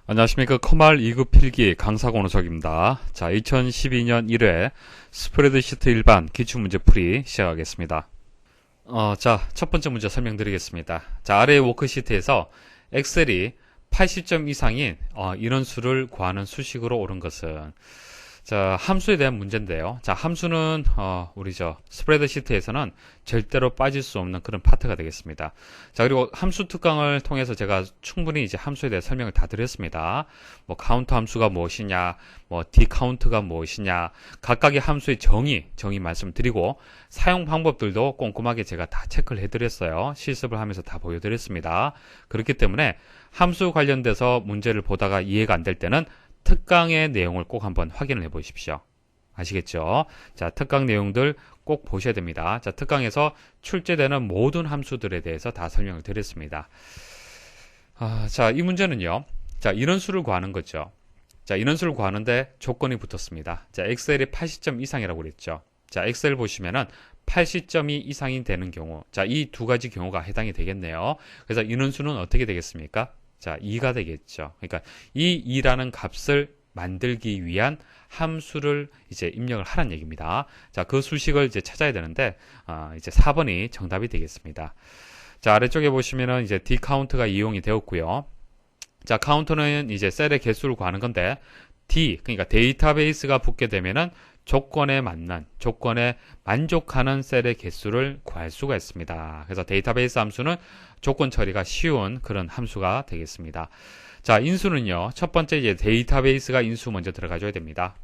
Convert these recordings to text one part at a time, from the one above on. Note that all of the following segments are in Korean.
안녕하십니까. 커말 2급 필기 강사권호석입니다. 자, 2012년 1회 스프레드시트 일반 기출문제 풀이 시작하겠습니다. 자, 첫 번째 문제 설명드리겠습니다. 자, 아래 워크시트에서 엑셀이 80점 이상인 인원수를 구하는 수식으로 옳은 것은, 자, 함수에 대한 문제인데요. 자, 함수는 우리 스프레드시트에서는 절대로 빠질 수 없는 그런 파트가 되겠습니다. 자, 그리고 함수 특강을 통해서 제가 충분히 이제 함수에 대해 설명을 다 드렸습니다. 뭐 카운트 함수가 무엇이냐, 뭐 디카운트가 무엇이냐, 각각의 함수의 정의 말씀드리고 사용 방법들도 꼼꼼하게 제가 다 체크를 해드렸어요. 실습을 하면서 다 보여드렸습니다. 그렇기 때문에 함수 관련돼서 문제를 보다가 이해가 안 될 때는 특강의 내용을 꼭 한번 확인을 해 보십시오. 아시겠죠? 자, 특강 내용들 꼭 보셔야 됩니다. 자, 특강에서 출제되는 모든 함수들에 대해서 다 설명을 드렸습니다. 자, 이 문제는요. 자, 인원수를 구하는 거죠. 자, 인원수를 구하는데 조건이 붙었습니다. 자, 엑셀이 80점 이상이라고 그랬죠. 자, 엑셀 보시면은 80점이 이상이 되는 경우, 자, 이 두 가지 경우가 해당이 되겠네요. 그래서 인원수는 어떻게 되겠습니까? 자, 2가 되겠죠. 그러니까 이 2라는 값을 만들기 위한 함수를 이제 입력을 하라는 얘기입니다. 자, 그 수식을 이제 찾아야 되는데, 이제 4번이 정답이 되겠습니다. 자, 아래쪽에 보시면은 이제 dCount가 이용이 되었고요. 자, 카운트는 이제 셀의 개수를 구하는 건데, 그러니까 데이터베이스가 붙게 되면은 조건에 만족하는 셀의 개수를 구할 수가 있습니다. 그래서 데이터베이스 함수는 조건 처리가 쉬운 그런 함수가 되겠습니다. 자, 인수는요. 첫 번째 이제 데이터베이스가 인수 먼저 들어가줘야 됩니다.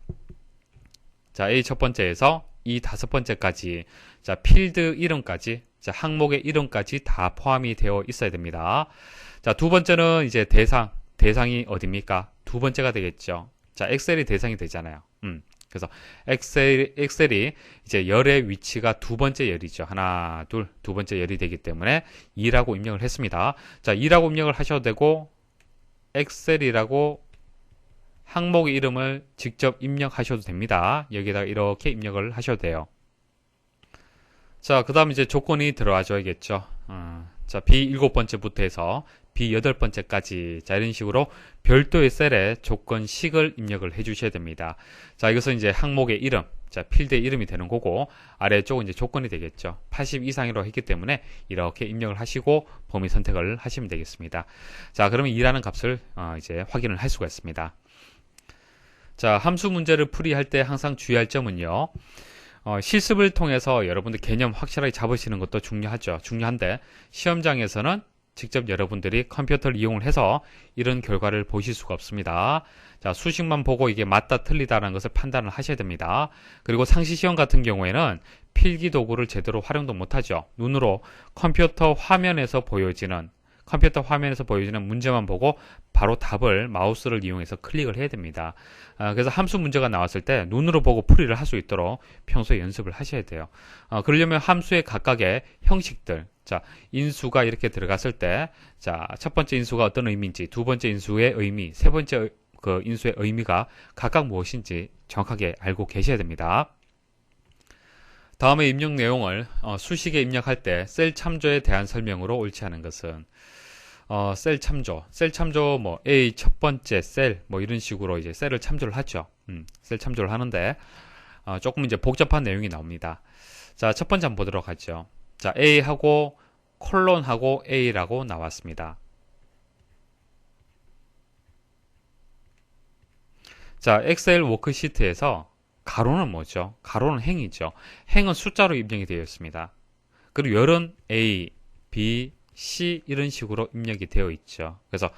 자, A 첫 번째에서 이 다섯 번째까지, 자, 필드 이름까지, 자, 항목의 이름까지 다 포함이 되어 있어야 됩니다. 자, 두 번째는 이제 대상이 어딥니까? 두 번째가 되겠죠. 자, 엑셀이 대상이 되잖아요. 그래서 엑셀이 이제 열의 위치가 두 번째 열이죠. 하나, 둘, 두 번째 열이 되기 때문에 2라고 입력을 했습니다. 자, 2라고 입력을 하셔도 되고, 엑셀이라고 항목의 이름을 직접 입력하셔도 됩니다. 여기다가 이렇게 입력을 하셔도 돼요. 자, 그 다음 이제 조건이 들어와 줘야겠죠. 자, B 7번째부터 해서 B 8번째까지, 자, 이런 식으로 별도의 셀에 조건식을 입력을 해 주셔야 됩니다. 자, 이것은 이제 항목의 이름, 자, 필드의 이름이 되는 거고, 아래쪽은 이제 조건이 되겠죠. 80 이상이라고 했기 때문에 이렇게 입력을 하시고 범위 선택을 하시면 되겠습니다. 자, 그러면 2라는 값을 이제 확인을 할 수가 있습니다. 자, 함수 문제를 풀이할 때 항상 주의할 점은요. 실습을 통해서 여러분들 개념 확실하게 잡으시는 것도 중요한데 시험장에서는 직접 여러분들이 컴퓨터를 이용을 해서 이런 결과를 보실 수가 없습니다. 자, 수식만 보고 이게 맞다 틀리다라는 것을 판단을 하셔야 됩니다. 그리고 상시시험 같은 경우에는 필기도구를 제대로 활용도 못하죠. 눈으로 컴퓨터 화면에서 보여지는 문제만 보고 바로 답을 마우스를 이용해서 클릭을 해야 됩니다. 그래서 함수 문제가 나왔을 때 눈으로 보고 풀이를 할 수 있도록 평소에 연습을 하셔야 돼요. 그러려면 함수의 각각의 형식들, 자, 인수가 이렇게 들어갔을 때, 자, 첫 번째 인수가 어떤 의미인지, 두 번째 인수의 의미, 세 번째 그 인수의 의미가 각각 무엇인지 정확하게 알고 계셔야 됩니다. 다음에 입력 내용을 수식에 입력할 때 셀 참조에 대한 설명으로 옳지 않은 것은, 셀 참조, 뭐, A 첫 번째 셀, 뭐, 이런 식으로 이제 셀을 참조를 하죠. 셀 참조를 하는데, 조금 이제 복잡한 내용이 나옵니다. 자, 첫 번째 한번 보도록 하죠. 자, A하고, 콜론하고 A라고 나왔습니다. 자, 엑셀 워크시트에서 가로는 뭐죠? 가로는 행이죠. 행은 숫자로 입력이 되어 있습니다. 그리고 열은 A, B, C 이런 식으로 입력이 되어 있죠. 그래서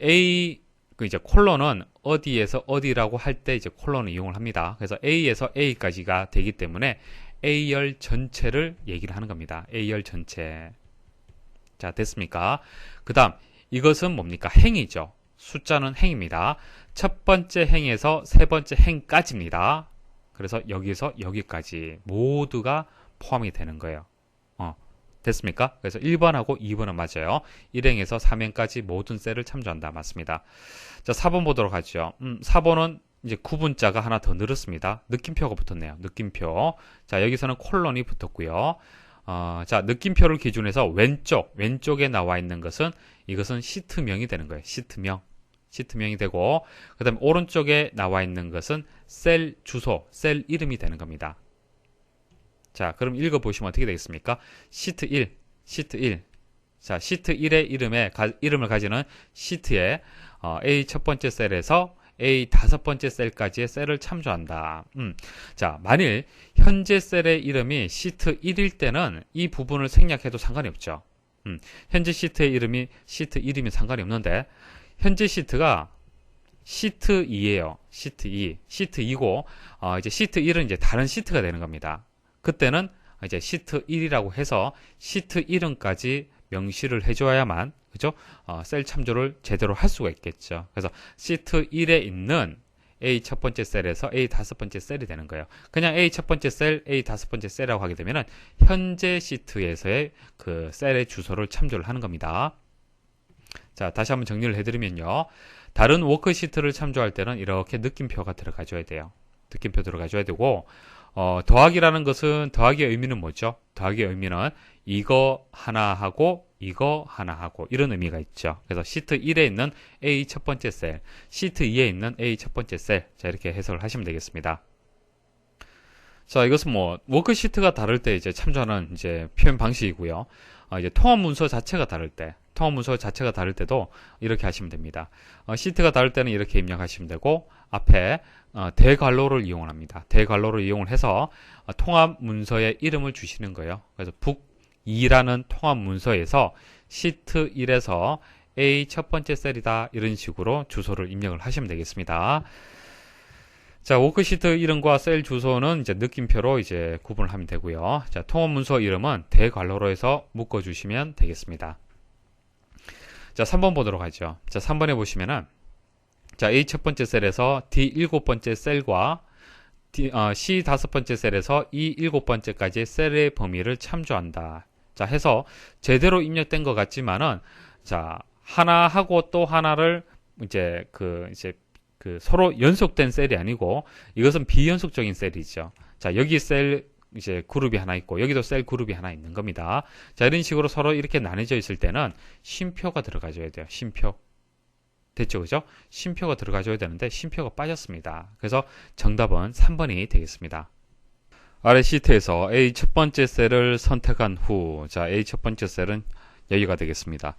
A 이제 콜론은 어디에서 어디라고 할 때 이제 콜론을 이용을 합니다. 그래서 A에서 A까지가 되기 때문에 A열 전체를 얘기를 하는 겁니다. A열 전체. 자, 됐습니까? 그 다음 이것은 뭡니까? 행이죠. 숫자는 행입니다. 첫 번째 행에서 세 번째 행까지입니다. 그래서 여기서 여기까지 모두가 포함이 되는 거예요. 됐습니까? 그래서 1번하고 2번은 맞아요. 1행에서 3행까지 모든 셀을 참조한다. 맞습니다. 자, 4번 보도록 하죠. 4번은 이제 구분자가 하나 더 늘었습니다. 느낌표가 붙었네요. 느낌표. 자, 여기서는 콜론이 붙었고요. 자, 느낌표를 기준해서 왼쪽에 나와 있는 것은 이것은 시트명이 되는 거예요. 시트명. 시트명이 되고, 그 다음에 오른쪽에 나와 있는 것은 셀 주소, 셀 이름이 되는 겁니다. 자, 그럼 읽어보시면 어떻게 되겠습니까? 시트 1, 시트 1. 자, 시트 1의 이름을 가지는 시트에 A 첫 번째 셀에서 A 다섯 번째 셀까지의 셀을 참조한다. 자, 만일 현재 셀의 이름이 시트 1일 때는 이 부분을 생략해도 상관이 없죠. 현재 시트의 이름이 시트 1이면 상관이 없는데, 현재 시트가 시트 2예요. 시트 2. 시트 2고, 이제 시트 1은 이제 다른 시트가 되는 겁니다. 그때는 이제 시트 1이라고 해서 시트 이름까지 명시를 해줘야만, 그죠? 셀 참조를 제대로 할 수가 있겠죠. 그래서 시트 1에 있는 A 첫 번째 셀에서 A 다섯 번째 셀이 되는 거예요. 그냥 A 첫 번째 셀, A 다섯 번째 셀이라고 하게 되면은 현재 시트에서의 그 셀의 주소를 참조를 하는 겁니다. 자, 다시 한번 정리를 해드리면요. 다른 워크시트를 참조할 때는 이렇게 느낌표가 들어가줘야 돼요. 느낌표 들어가줘야 되고, 더하기라는 것은, 더하기의 의미는 뭐죠? 더하기의 의미는 이거 하나 하고 이거 하나 하고 이런 의미가 있죠. 그래서 시트 1에 있는 A 첫 번째 셀, 시트 2에 있는 A 첫 번째 셀, 자, 이렇게 해석을 하시면 되겠습니다. 자, 이것은 뭐 워크시트가 다를 때 이제 참조하는 이제 표현 방식이고요. 이제 통합 문서 자체가 다를 때도 이렇게 하시면 됩니다. 시트가 다를 때는 이렇게 입력하시면 되고, 앞에 대괄호를 이용을 합니다. 대괄호를 이용을 해서 통합 문서의 이름을 주시는 거예요. 그래서 북2라는 통합 문서에서 시트 1에서 A 첫 번째 셀이다, 이런 식으로 주소를 입력을 하시면 되겠습니다. 자, 워크시트 이름과 셀 주소는 이제 느낌표로 이제 구분을 하면 되고요. 자, 통합 문서 이름은 대괄호로 해서 묶어주시면 되겠습니다. 자, 3번 보도록 하죠. 자, 3번에 보시면은, 자, A 첫 번째 셀에서 D 일곱 번째 셀과 C 다섯 번째 셀에서 E 일곱 번째까지의 셀의 범위를 참조한다. 자, 해서 제대로 입력된 것 같지만은, 자, 하나 하고 또 하나를 이제 서로 연속된 셀이 아니고, 이것은 비연속적인 셀이죠. 자, 여기 셀 이제 그룹이 하나 있고, 여기도 셀 그룹이 하나 있는 겁니다. 자, 이런 식으로 서로 이렇게 나눠져 있을 때는 쉼표가 들어가줘야 돼요. 쉼표. 됐죠, 그죠? 쉼표가 들어가줘야 되는데 쉼표가 빠졌습니다. 그래서 정답은 3번이 되겠습니다. 아래 시트에서 A 첫 번째 셀을 선택한 후, 자, A 첫 번째 셀은 여기가 되겠습니다.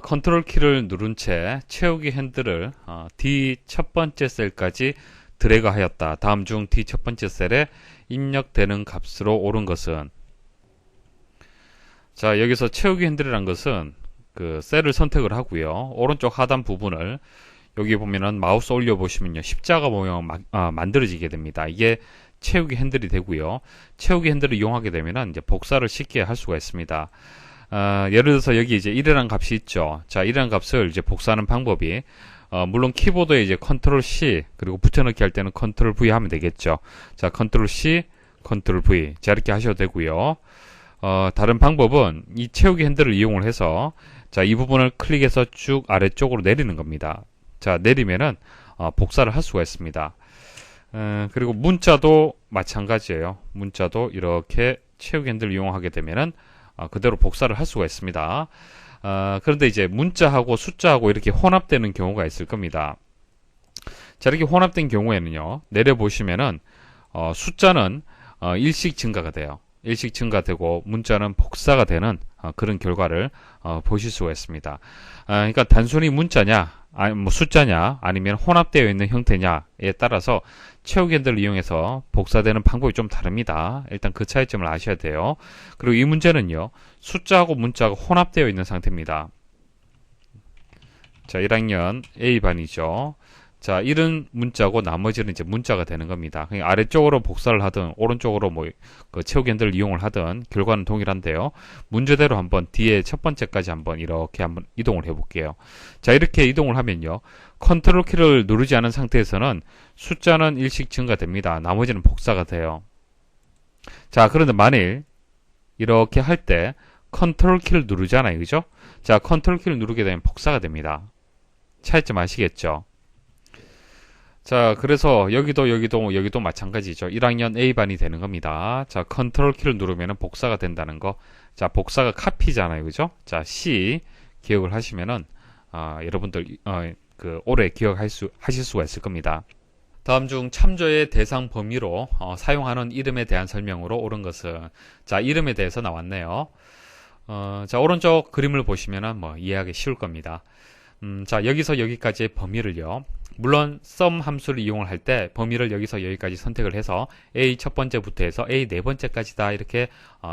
컨트롤 키를 누른 채 채우기 핸들을 D 첫 번째 셀까지 드래그 하였다. 다음 중 D 첫 번째 셀에 입력되는 값으로 옳은 것은, 자, 여기서 채우기 핸들이란 것은 그 셀을 선택을 하고요. 오른쪽 하단 부분을 여기 보면은 마우스 올려 보시면요, 십자가 모양 만들어지게 됩니다. 이게 채우기 핸들이 되고요. 채우기 핸들을 이용하게 되면은 이제 복사를 쉽게 할 수가 있습니다. 예를 들어서 여기 이제 1이라는 값이 있죠. 자, 1이라는 값을 이제 복사하는 방법이, 물론 키보드에 이제 컨트롤 C 그리고 붙여넣기 할 때는 컨트롤 V 하면 되겠죠. 자, 컨트롤 C, 컨트롤 V. 자, 이렇게 하셔도 되고요. 다른 방법은 이 채우기 핸들을 이용을 해서, 자, 이 부분을 클릭해서 쭉 아래쪽으로 내리는 겁니다. 자, 내리면은 복사를 할 수가 있습니다. 그리고 문자도 마찬가지예요. 문자도 이렇게 채우기 핸들을 이용하게 되면은 그대로 복사를 할 수가 있습니다. 그런데 이제 문자하고 숫자하고 이렇게 혼합되는 경우가 있을 겁니다. 자, 이렇게 혼합된 경우에는요, 내려보시면은 숫자는 일씩 증가가 돼요. 일씩 증가되고 문자는 복사가 되는 그런 결과를 보실 수가 있습니다. 그러니까 단순히 문자냐, 뭐 숫자냐, 아니면 혼합되어 있는 형태냐에 따라서 채우기 핸들을 이용해서 복사되는 방법이 좀 다릅니다. 일단 그 차이점을 아셔야 돼요. 그리고 이 문제는요, 숫자하고 문자가 혼합되어 있는 상태입니다. 자, 1학년 A반이죠. 자, 이런 문자고 나머지는 이제 문자가 되는 겁니다. 그러니까 아래쪽으로 복사를 하든 오른쪽으로 뭐 그 채우기 핸들을 이용을 하든 결과는 동일한데요. 문제대로 한번 뒤에 첫 번째까지 한번 이렇게 한번 이동을 해 볼게요. 자, 이렇게 이동을 하면요, 컨트롤 키를 누르지 않은 상태에서는 숫자는 일씩 증가됩니다. 나머지는 복사가 돼요. 자, 그런데 만일 이렇게 할 때 컨트롤 키를 누르잖아요, 그죠? 자, 컨트롤 키를 누르게 되면 복사가 됩니다. 차이점 아시겠죠? 자, 그래서 여기도 마찬가지죠. 1학년 A반이 되는 겁니다. 자, 컨트롤 키를 누르면 복사가 된다는 거. 자, 복사가 카피잖아요, 그죠? 자, C 기억을 하시면은 여러분들 오래 하실 수가 있을 겁니다. 다음 중 참조의 대상 범위로 사용하는 이름에 대한 설명으로 옳은 것은, 자, 이름에 대해서 나왔네요. 자, 오른쪽 그림을 보시면은 이해하기 쉬울 겁니다. 자, 여기서 여기까지의 범위를요. 물론 sum 함수를 이용을 할 때 범위를 여기서 여기까지 선택을 해서 A 첫 번째부터 해서 A 네 번째까지다 이렇게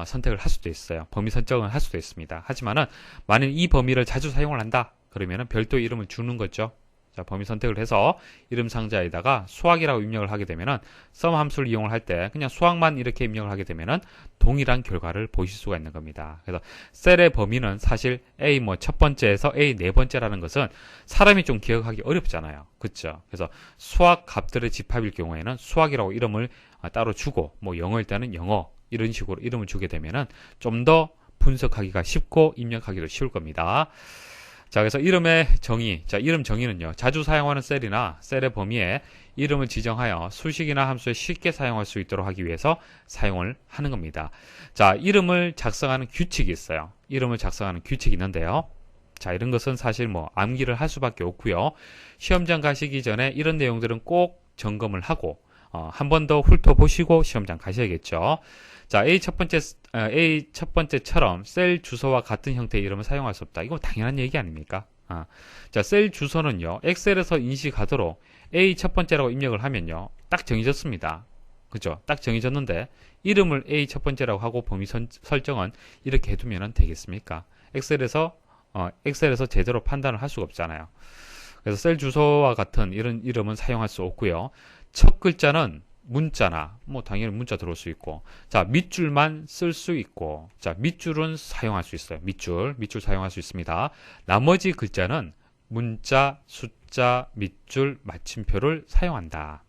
선택을 할 수도 있어요. 범위 설정을 할 수도 있습니다. 하지만은 만일 이 범위를 자주 사용을 한다 그러면은 별도 이름을 주는 거죠. 자, 범위 선택을 해서 이름 상자에다가 수학이라고 입력을 하게 되면은 sum 함수를 이용을 할 때 그냥 수학만 이렇게 입력을 하게 되면은 동일한 결과를 보실 수가 있는 겁니다. 그래서 셀의 범위는 사실 A 첫 번째에서 A 네 번째라는 것은 사람이 좀 기억하기 어렵잖아요. 그렇죠? 그래서 수학 값들의 집합일 경우에는 수학이라고 이름을 따로 주고 영어일 때는 영어 이런 식으로 이름을 주게 되면은 좀 더 분석하기가 쉽고 입력하기도 쉬울 겁니다. 자, 그래서 이름의 정의. 자, 이름 정의는요. 자주 사용하는 셀이나 셀의 범위에 이름을 지정하여 수식이나 함수에 쉽게 사용할 수 있도록 하기 위해서 사용을 하는 겁니다. 자, 이름을 작성하는 규칙이 있어요. 이름을 작성하는 규칙이 있는데요. 자, 이런 것은 사실 암기를 할 수밖에 없고요. 시험장 가시기 전에 이런 내용들은 꼭 점검을 하고 한 번 더 훑어보시고 시험장 가셔야겠죠. 자, A 첫 번째처럼 셀 주소와 같은 형태의 이름을 사용할 수 없다. 이거 당연한 얘기 아닙니까? 자, 셀 주소는요, 엑셀에서 인식하도록 A 첫 번째라고 입력을 하면요, 딱 정해졌습니다. 그죠? 딱 정해졌는데, 이름을 A 첫 번째라고 하고 범위 설정은 이렇게 해두면 되겠습니까? 엑셀에서 제대로 판단을 할 수가 없잖아요. 그래서 셀 주소와 같은 이런 이름은 사용할 수 없고요. 첫 글자는 문자나 당연히 문자 들어올 수 있고, 자, 밑줄만 쓸 수 있고, 자, 밑줄은 사용할 수 있어요. 밑줄 사용할 수 있습니다. 나머지 글자는 문자, 숫자, 밑줄, 마침표를 사용한다.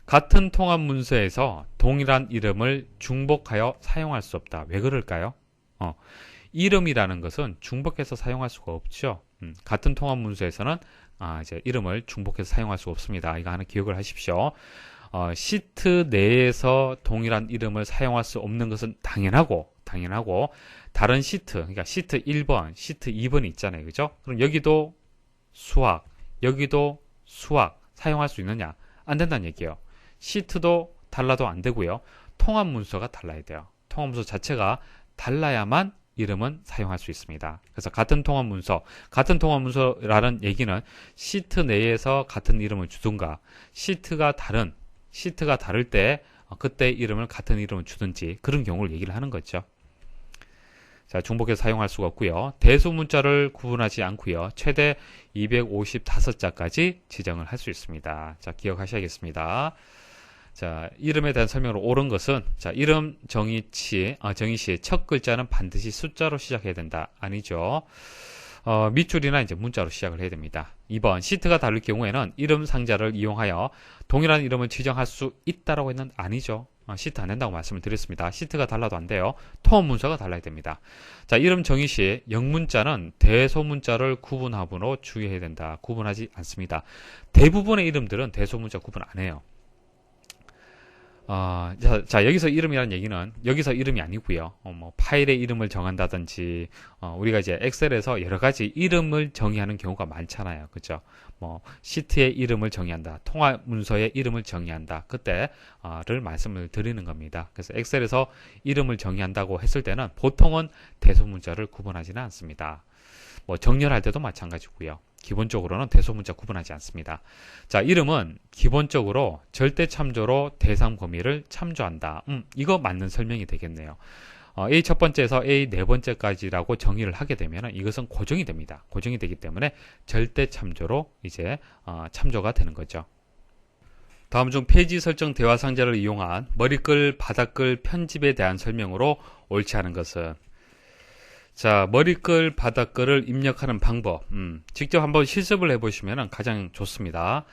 같은 통합 문서에서 동일한 이름을 중복하여 사용할 수 없다. 왜 그럴까요? 이름이라는 것은 중복해서 사용할 수가 없죠. 같은 통합 문서에서는 이제 이름을 중복해서 사용할 수 없습니다. 이거 하나 기억을 하십시오. 시트 내에서 동일한 이름을 사용할 수 없는 것은 당연하고 다른 시트, 그러니까 시트 1번, 시트 2번이 있잖아요. 그죠? 그럼 여기도 수학 사용할 수 있느냐? 안 된다는 얘기예요. 시트도 달라도 안 되고요. 통합 문서가 달라야 돼요. 통합 문서 자체가 달라야만 이름은 사용할 수 있습니다. 그래서 같은 통합 문서라는 얘기는 시트 내에서 같은 이름을 주든가, 시트가 다를 때 그때 이름을 같은 이름을 주든지 그런 경우를 얘기를 하는 거죠. 자, 중복해서 사용할 수가 없고요. 대수 문자를 구분하지 않고요. 최대 255자까지 지정을 할 수 있습니다. 자, 기억하셔야겠습니다. 자, 이름에 대한 설명으로 옳은 것은, 자, 이름 정의 시 첫 글자는 반드시 숫자로 시작해야 된다. 아니죠. 밑줄이나 이제 문자로 시작을 해야 됩니다. 2번, 시트가 다를 경우에는 이름 상자를 이용하여 동일한 이름을 지정할 수 있다라고 했는데 아니죠. 시트 안 된다고 말씀을 드렸습니다. 시트가 달라도 안 돼요. 통합 문서가 달라야 됩니다. 자, 이름 정의 시 영문자는 대소문자를 구분함으로 주의해야 된다. 구분하지 않습니다. 대부분의 이름들은 대소문자 구분 안 해요. 자, 여기서 이름이라는 얘기는 여기서 이름이 아니고요. 파일의 이름을 정한다든지, 우리가 이제 엑셀에서 여러 가지 이름을 정의하는 경우가 많잖아요. 그죠? 시트의 이름을 정의한다. 통합 문서의 이름을 정의한다. 그때를 말씀을 드리는 겁니다. 그래서 엑셀에서 이름을 정의한다고 했을 때는 보통은 대소문자를 구분하지는 않습니다. 정렬할 때도 마찬가지고요. 기본적으로는 대소문자 구분하지 않습니다. 자, 이름은 기본적으로 절대 참조로 대상 범위를 참조한다. 이거 맞는 설명이 되겠네요. A 첫 번째에서 A 네 번째까지라고 정의를 하게 되면 이것은 고정이 됩니다. 고정이 되기 때문에 절대 참조로 이제 참조가 되는 거죠. 다음 중 페이지 설정 대화 상자를 이용한 머리글, 바닥글 편집에 대한 설명으로 옳지 않은 것은, 자, 머리글, 바닥글을 입력하는 방법, 직접 한번 실습을 해보시면 가장 좋습니다.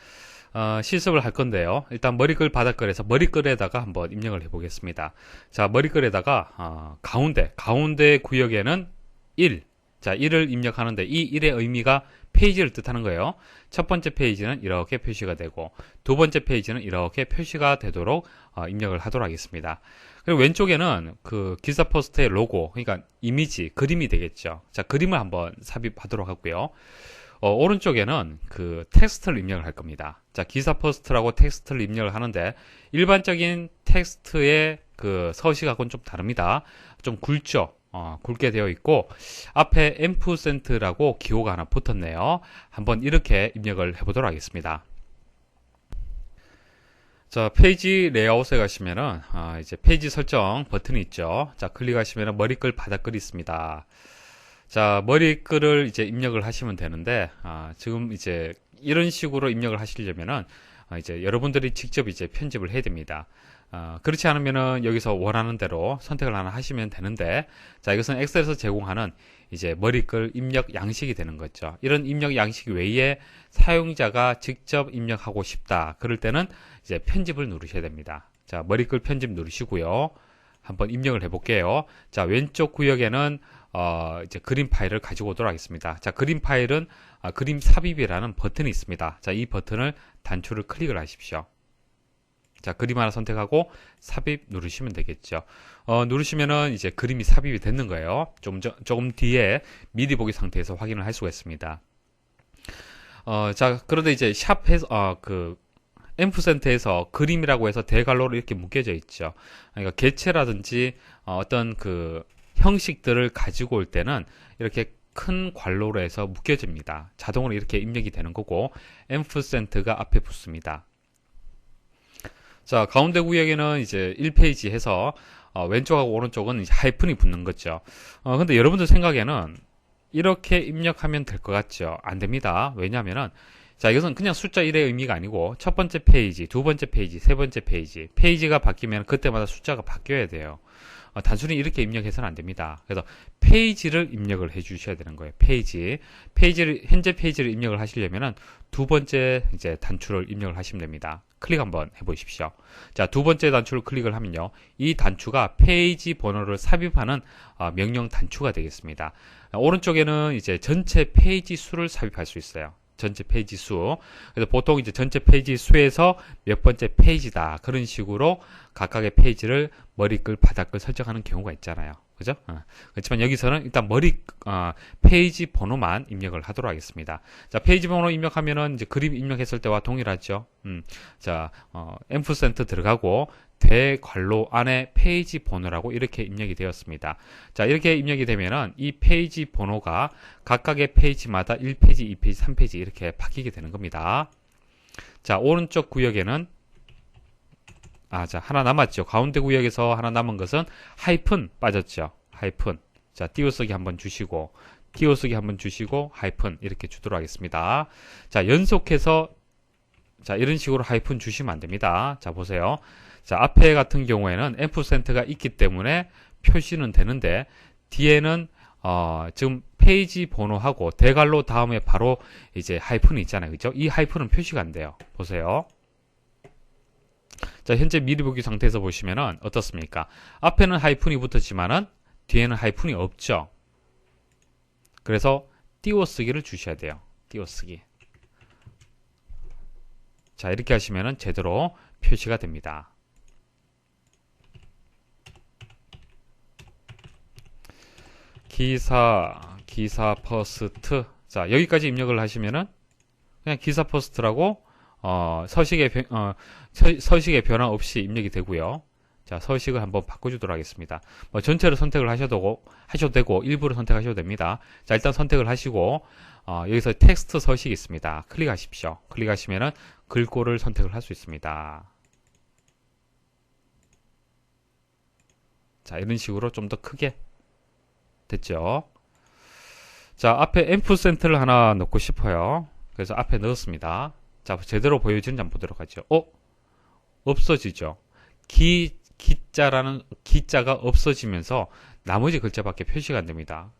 실습을 할 건데요. 일단 머리글, 바닥글에서 머리글에다가 한번 입력을 해보겠습니다. 자, 머리글에다가 가운데 구역에는 1, 자, 1을 입력하는데 이 1의 의미가 페이지를 뜻하는 거예요. 첫 번째 페이지는 이렇게 표시가 되고 두 번째 페이지는 이렇게 표시가 되도록 입력을 하도록 하겠습니다. 그리고 왼쪽에는 그 기사 포스트의 로고, 그러니까 이미지, 그림이 되겠죠. 자, 그림을 한번 삽입하도록 하고요. 오른쪽에는 그 텍스트를 입력을 할 겁니다. 자, 기사 퍼스트라고 텍스트를 입력을 하는데 일반적인 텍스트의 그 서식하고는 좀 다릅니다. 좀 굵죠. 굵게 되어 있고 앞에 앰프센트라고 기호가 하나 붙었네요. 한번 이렇게 입력을 해보도록 하겠습니다. 자, 페이지 레이아웃에 가시면은 이제 페이지 설정 버튼이 있죠. 자, 클릭하시면은 머리글 바닥글이 있습니다. 자, 머리글을 이제 입력을 하시면 되는데 지금 이제 이런 식으로 입력을 하시려면은 이제 여러분들이 직접 이제 편집을 해야 됩니다. 그렇지 않으면은 여기서 원하는 대로 선택을 하나 하시면 되는데, 자, 이것은 엑셀에서 제공하는 이제 머리글 입력 양식이 되는 거죠. 이런 입력 양식 외에 사용자가 직접 입력하고 싶다. 그럴 때는 이제 편집을 누르셔야 됩니다. 자, 머리글 편집 누르시고요. 한번 입력을 해볼게요. 자, 왼쪽 구역에는 이제 그림 파일을 가지고 오도록 하겠습니다. 자, 그림 파일은 그림 삽입이라는 버튼이 있습니다. 자, 이 버튼을 단추를 클릭을 하십시오. 자, 그림 하나 선택하고 삽입 누르시면 되겠죠. 누르시면은 이제 그림이 삽입이 됐는 거예요. 조금 뒤에 미리 보기 상태에서 확인을 할 수가 있습니다. 자, 그런데 이제 샵에서 앰프센터에서 그림이라고 해서 대괄호로 이렇게 묶여져 있죠. 그러니까 개체라든지 어떤 그 형식들을 가지고 올 때는 이렇게 큰 괄호로 해서 묶여집니다. 자동으로 이렇게 입력이 되는 거고 앰프센터가 앞에 붙습니다. 자, 가운데 구역에는 이제 1페이지 해서 왼쪽하고 오른쪽은 이제 하이픈이 붙는 거죠. 근데 여러분들 생각에는 이렇게 입력하면 될 것 같죠? 안 됩니다. 왜냐하면은 자, 이것은 그냥 숫자 1의 의미가 아니고 첫 번째 페이지, 두 번째 페이지, 세 번째 페이지, 페이지가 바뀌면 그때마다 숫자가 바뀌어야 돼요. 단순히 이렇게 입력해서는 안 됩니다. 그래서 페이지를 입력을 해 주셔야 되는 거예요. 현재 페이지를 입력을 하시려면은 두 번째 이제 단추를 입력을 하시면 됩니다. 클릭 한번 해보십시오. 자, 두 번째 단추를 클릭을 하면요, 이 단추가 페이지 번호를 삽입하는 명령 단추가 되겠습니다. 오른쪽에는 이제 전체 페이지 수를 삽입할 수 있어요. 전체 페이지 수. 그래서 보통 이제 전체 페이지 수에서 몇 번째 페이지다. 그런 식으로 각각의 페이지를 머리글, 바닥글 설정하는 경우가 있잖아요. 그죠? 그렇지만 여기서는 일단 페이지 번호만 입력을 하도록 하겠습니다. 자, 페이지 번호 입력하면은 이제 그림 입력했을 때와 동일하죠. 자, 앰프센터 들어가고 대괄호 안에 페이지 번호라고 이렇게 입력이 되었습니다. 자, 이렇게 입력이 되면은 이 페이지 번호가 각각의 페이지마다 1페이지, 2페이지, 3페이지 이렇게 바뀌게 되는 겁니다. 자, 오른쪽 구역에는 자, 하나 남았죠. 가운데 구역에서 하나 남은 것은 하이픈 빠졌죠. 하이픈. 자, 띄어쓰기 한번 주시고, 띄어쓰기 한번 주시고, 하이픈 이렇게 주도록 하겠습니다. 자, 연속해서 자, 이런 식으로 하이픈 주시면 안 됩니다. 자, 보세요. 자, 앞에 같은 경우에는 앰프센터가 있기 때문에 표시는 되는데 뒤에는 지금 페이지 번호하고 대괄호 다음에 바로 이제 하이픈이 있잖아요. 그죠? 이 하이픈은 표시가 안 돼요. 보세요. 자, 현재 미리 보기 상태에서 보시면은 어떻습니까? 앞에는 하이픈이 붙었지만은 뒤에는 하이픈이 없죠. 그래서 띄어쓰기를 주셔야 돼요. 띄어쓰기. 자, 이렇게 하시면은 제대로 표시가 됩니다. 기사 퍼스트. 자, 여기까지 입력을 하시면은 그냥 기사 퍼스트라고 서식의 변화 없이 입력이 되고요. 자, 서식을 한번 바꿔주도록 하겠습니다. 전체를 선택을 하셔도 되고 일부를 선택하셔도 됩니다. 자, 일단 선택을 하시고 여기서 텍스트 서식이 있습니다. 클릭하십시오. 클릭하시면은 글꼴을 선택을 할 수 있습니다. 자, 이런 식으로 좀 더 크게 됐죠. 자, 앞에 앰프센터를 하나 넣고 싶어요. 그래서 앞에 넣었습니다. 자, 제대로 보여지는지 한번 보도록 하죠. 없어지죠. 기자가 없어지면서 나머지 글자밖에 표시가 안 됩니다.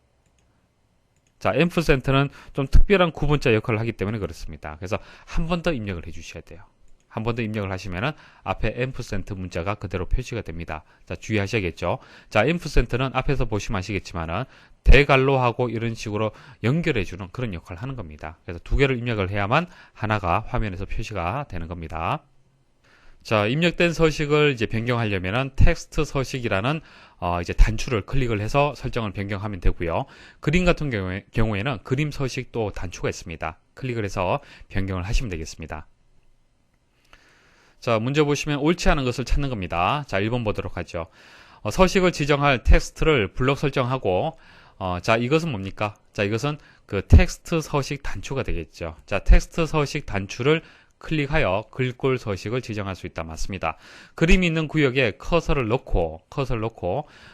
자, 앰프센터는 좀 특별한 구분자 역할을 하기 때문에 그렇습니다. 그래서 한 번 더 입력을 해 주셔야 돼요. 한 번 더 입력을 하시면은 앞에 앰프센터 문자가 그대로 표시가 됩니다. 자, 주의하셔야겠죠. 자, 앰프센터는 앞에서 보시면 아시겠지만은 대괄호하고 이런 식으로 연결해주는 그런 역할을 하는 겁니다. 그래서 두 개를 입력을 해야만 하나가 화면에서 표시가 되는 겁니다. 자, 입력된 서식을 이제 변경하려면은 텍스트 서식이라는 이제 단추를 클릭을 해서 설정을 변경하면 되고요. 그림 같은 경우에는 그림 서식도 단추가 있습니다. 클릭을 해서 변경을 하시면 되겠습니다. 자, 문제 보시면 옳지 않은 것을 찾는 겁니다. 자, 1번 보도록 하죠. 서식을 지정할 텍스트를 블록 설정하고 자, 이것은 뭡니까? 자, 이것은 그 텍스트 서식 단추가 되겠죠. 자, 텍스트 서식 단추를 클릭하여 글꼴 서식을 지정할 수 있다. 맞습니다. 그림이 있는 구역에 커서를 놓고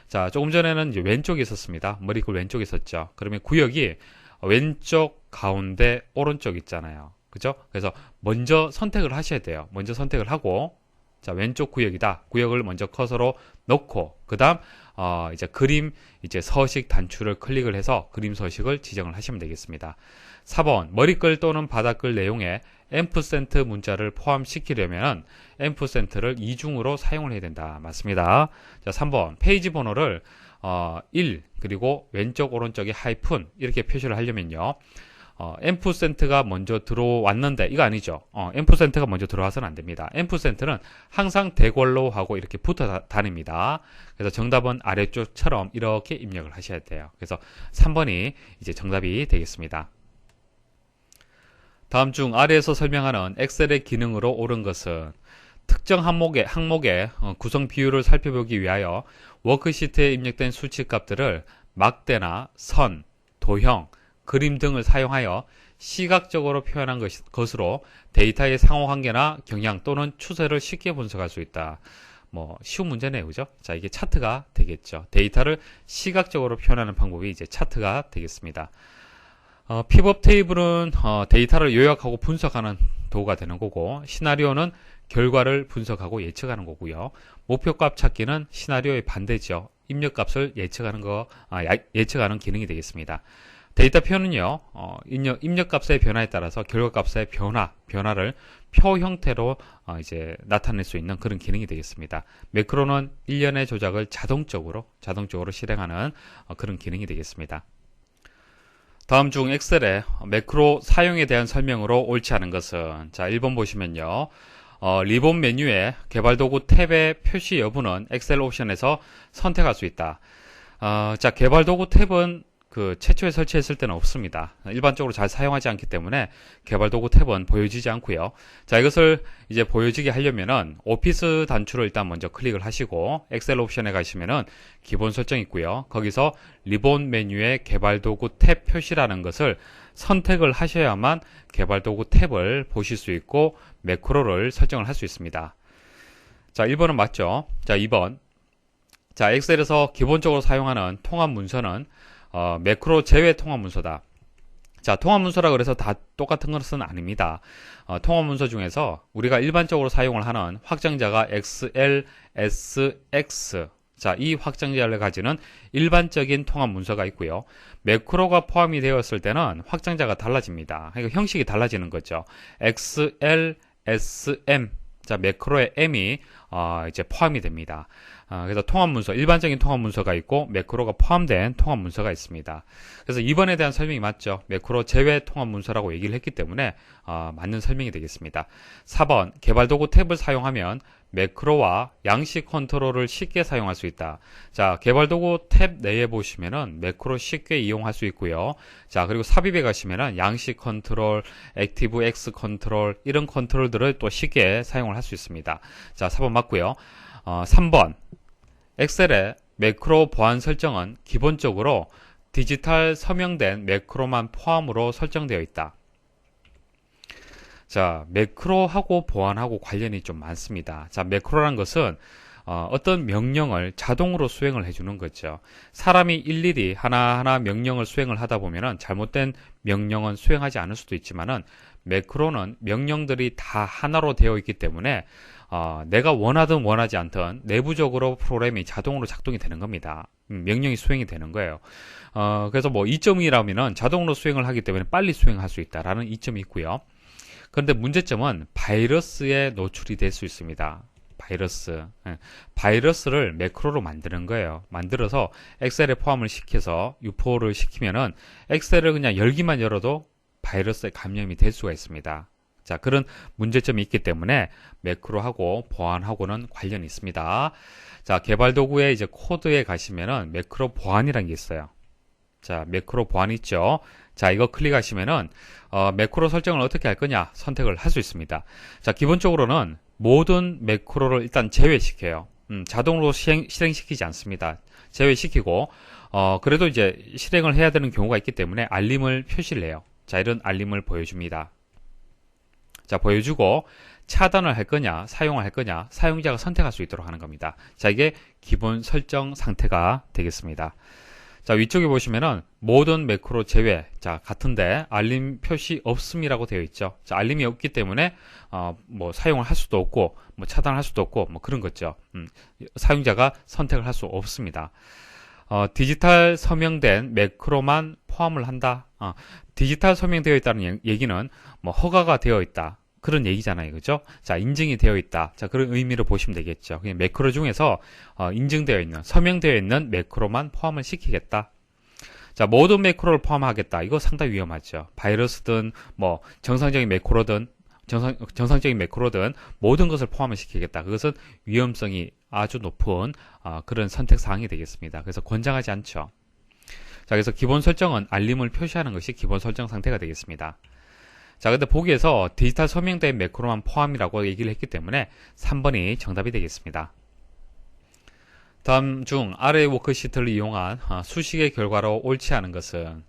자, 조금 전에는 이제 왼쪽에 있었습니다. 머리글 왼쪽에 있었죠. 그러면 구역이 왼쪽, 가운데, 오른쪽 있잖아요. 그죠? 그래서 먼저 선택을 하셔야 돼요. 먼저 선택을 하고, 자, 왼쪽 구역이다. 구역을 먼저 커서로 놓고, 그 다음, 이제 그림, 이제 서식 단추를 클릭을 해서 그림 서식을 지정을 하시면 되겠습니다. 4번, 머리글 또는 바닥글 내용에 앰프센트 문자를 포함시키려면 앰프센트를 이중으로 사용을 해야 된다. 맞습니다. 자, 3번, 페이지 번호를 1, 그리고 왼쪽, 오른쪽에 하이픈, 이렇게 표시를 하려면요. 앰프센트가 먼저 들어왔는데 이거 아니죠. 앰프센트가 먼저 들어와서는 안 됩니다. 앰프센트는 항상 대괄호 하고 이렇게 붙어 다닙니다. 그래서 정답은 아래쪽처럼 이렇게 입력을 하셔야 돼요. 그래서 3번이 이제 정답이 되겠습니다. 다음 중 아래에서 설명하는 엑셀의 기능으로 옳은 것은 특정 항목의 구성 비율을 살펴보기 위하여 워크시트에 입력된 수치값들을 막대나 선, 도형, 그림 등을 사용하여 시각적으로 표현한 것으로 데이터의 상호관계나 경향 또는 추세를 쉽게 분석할 수 있다. 뭐 쉬운 문제네요. 그죠? 자, 이게 차트가 되겠죠. 데이터를 시각적으로 표현하는 방법이 이제 차트가 되겠습니다. 피벗 테이블은 데이터를 요약하고 분석하는 도구가 되는 거고, 시나리오는 결과를 분석하고 예측하는 거고요. 목표값 찾기는 시나리오의 반대죠. 입력값을 예측하는 기능이 되겠습니다. 데이터 표는요, 입력값의 변화에 따라서 결과값의 변화를 표 형태로 이제 나타낼 수 있는 그런 기능이 되겠습니다. 매크로는 일련의 조작을 자동적으로 실행하는 그런 기능이 되겠습니다. 다음 중 엑셀의 매크로 사용에 대한 설명으로 옳지 않은 것은, 자, 1번 보시면요. 리본 메뉴에 개발도구 탭의 표시 여부는 엑셀 옵션에서 선택할 수 있다. 자, 개발도구 탭은 그 최초에 설치했을 때는 없습니다. 일반적으로 잘 사용하지 않기 때문에 개발도구 탭은 보여지지 않고요. 자, 이것을 이제 보여지게 하려면은 오피스 단추를 일단 먼저 클릭을 하시고 엑셀 옵션에 가시면은 기본 설정이 있고요. 거기서 리본 메뉴의 개발도구 탭 표시라는 것을 선택을 하셔야만 개발도구 탭을 보실 수 있고 매크로를 설정을 할 수 있습니다. 자, 1번은 맞죠? 자, 2번. 자, 엑셀에서 기본적으로 사용하는 통합 문서는 매크로 제외 통합 문서다. 자, 통합 문서라 그래서 다 똑같은 것은 아닙니다. 통합 문서 중에서 우리가 일반적으로 사용을 하는 확장자가 XL, SX. 자, 이 확장자를 가지는 일반적인 통합 문서가 있고요. 매크로가 포함이 되었을 때는 확장자가 달라집니다. 그러니까 형식이 달라지는 거죠. XL, SM. 자, 매크로의 M이 이제 포함이 됩니다. 그래서 통합 문서, 일반적인 통합 문서가 있고 매크로가 포함된 통합 문서가 있습니다. 그래서 2번에 대한 설명이 맞죠. 매크로 제외 통합 문서라고 얘기를 했기 때문에 맞는 설명이 되겠습니다. 4번, 개발도구 탭을 사용하면 매크로와 양식 컨트롤을 쉽게 사용할 수 있다. 자, 개발도구 탭 내에 보시면은 매크로 쉽게 이용할 수 있고요. 자, 그리고 삽입에 가시면은 양식 컨트롤, 액티브 X 컨트롤, 이런 컨트롤들을 또 쉽게 사용을 할 수 있습니다. 자, 4번 맞고요. 3번, 엑셀의 매크로 보안 설정은 기본적으로 디지털 서명된 매크로만 포함으로 설정되어 있다. 자, 매크로하고 보안하고 관련이 좀 많습니다. 자, 매크로란 것은 어떤 명령을 자동으로 수행을 해주는 거죠. 사람이 일일이 하나하나 명령을 수행을 하다 보면은 잘못된 명령은 수행하지 않을 수도 있지만은 매크로는 명령들이 다 하나로 되어 있기 때문에 내가 원하든 원하지 않든 내부적으로 프로그램이 자동으로 작동이 되는 겁니다. 명령이 수행이 되는 거예요. 그래서 뭐 이점이라면은 자동으로 수행을 하기 때문에 빨리 수행할 수 있다라는 이점이 있고요. 그런데 문제점은 바이러스에 노출이 될 수 있습니다. 바이러스를 매크로로 만드는 거예요. 만들어서 엑셀에 포함을 시켜서 유포를 시키면은 엑셀을 그냥 열기만 열어도 바이러스에 감염이 될 수가 있습니다. 자, 그런 문제점이 있기 때문에 매크로하고 보안하고는 관련이 있습니다. 자, 개발 도구의 이제 코드에 가시면은 매크로 보안이라는 게 있어요. 자, 매크로 보안 있죠. 자, 이거 클릭하시면은 매크로 설정을 어떻게 할 거냐 선택을 할 수 있습니다. 자, 기본적으로는 모든 매크로를 일단 제외시켜요. 자동으로 실행시키지 않습니다. 제외시키고 그래도 이제 실행을 해야 되는 경우가 있기 때문에 알림을 표시를 해요. 자, 이런 알림을 보여줍니다. 자, 보여주고 차단을 할 거냐 사용을 할 거냐 사용자가 선택할 수 있도록 하는 겁니다. 자, 이게 기본 설정 상태가 되겠습니다. 자, 위쪽에 보시면은 모든 매크로 제외. 자, 같은데 알림 표시 없음이라고 되어 있죠. 자, 알림이 없기 때문에 뭐 사용을 할 수도 없고 뭐 차단을 할 수도 없고 뭐 그런 거죠. 사용자가 선택을 할 수 없습니다. 디지털 서명된 매크로만 포함을 한다. 디지털 서명되어 있다는 얘기는 뭐 허가가 되어 있다. 그런 얘기잖아요. 그죠? 자, 인증이 되어 있다. 자, 그런 의미로 보시면 되겠죠. 그냥 매크로 중에서 인증되어 있는, 서명되어 있는 매크로만 포함을 시키겠다. 자, 모든 매크로를 포함하겠다. 이거 상당히 위험하죠. 바이러스든 뭐 정상적인 매크로든 정상적인 매크로든 모든 것을 포함을 시키겠다. 그것은 위험성이 아주 높은 그런 선택 사항이 되겠습니다. 그래서 권장하지 않죠. 자, 그래서 기본 설정은 알림을 표시하는 것이 기본 설정 상태가 되겠습니다. 자, 근데 보기에서 디지털 서명된 매크로만 포함이라고 얘기를 했기 때문에 3번이 정답이 되겠습니다. 다음 중 아래 워크시트를 이용한 수식의 결과로 옳지 않은 것은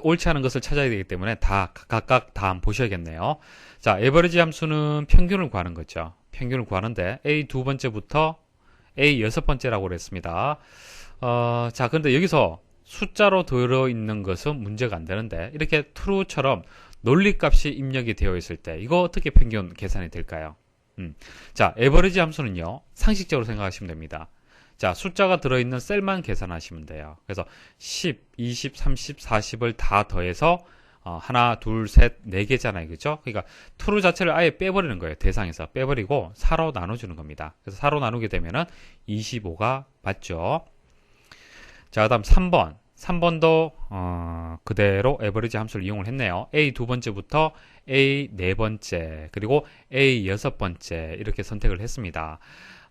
옳지 않은 것을 찾아야 되기 때문에 각각 다 한번 보셔야겠네요. 자, 에버리지 함수는 평균을 구하는 거죠. 평균을 구하는데 A 두 번째부터 A 여섯 번째라고 그랬습니다. 자, 근데 여기서 숫자로 들어있는 것은 문제가 안 되는데 이렇게 true처럼 논리값이 입력이 되어 있을 때 이거 어떻게 평균 계산이 될까요? 자, 에버리지 함수는요 상식적으로 생각하시면 됩니다. 자, 숫자가 들어있는 셀만 계산하시면 돼요. 그래서 10, 20, 30, 40을 다 더해서 하나, 둘, 셋, 네 개잖아요. 그죠? 그러니까 true 자체를 아예 빼버리는 거예요. 대상에서 빼버리고 4로 나눠주는 겁니다. 그래서 4로 나누게 되면은 25가 맞죠. 자, 그 다음 3번. 3번도 그대로 에버리지 함수를 이용을 했네요. A 두 번째부터 A 네 번째 그리고 A 여섯 번째 이렇게 선택을 했습니다.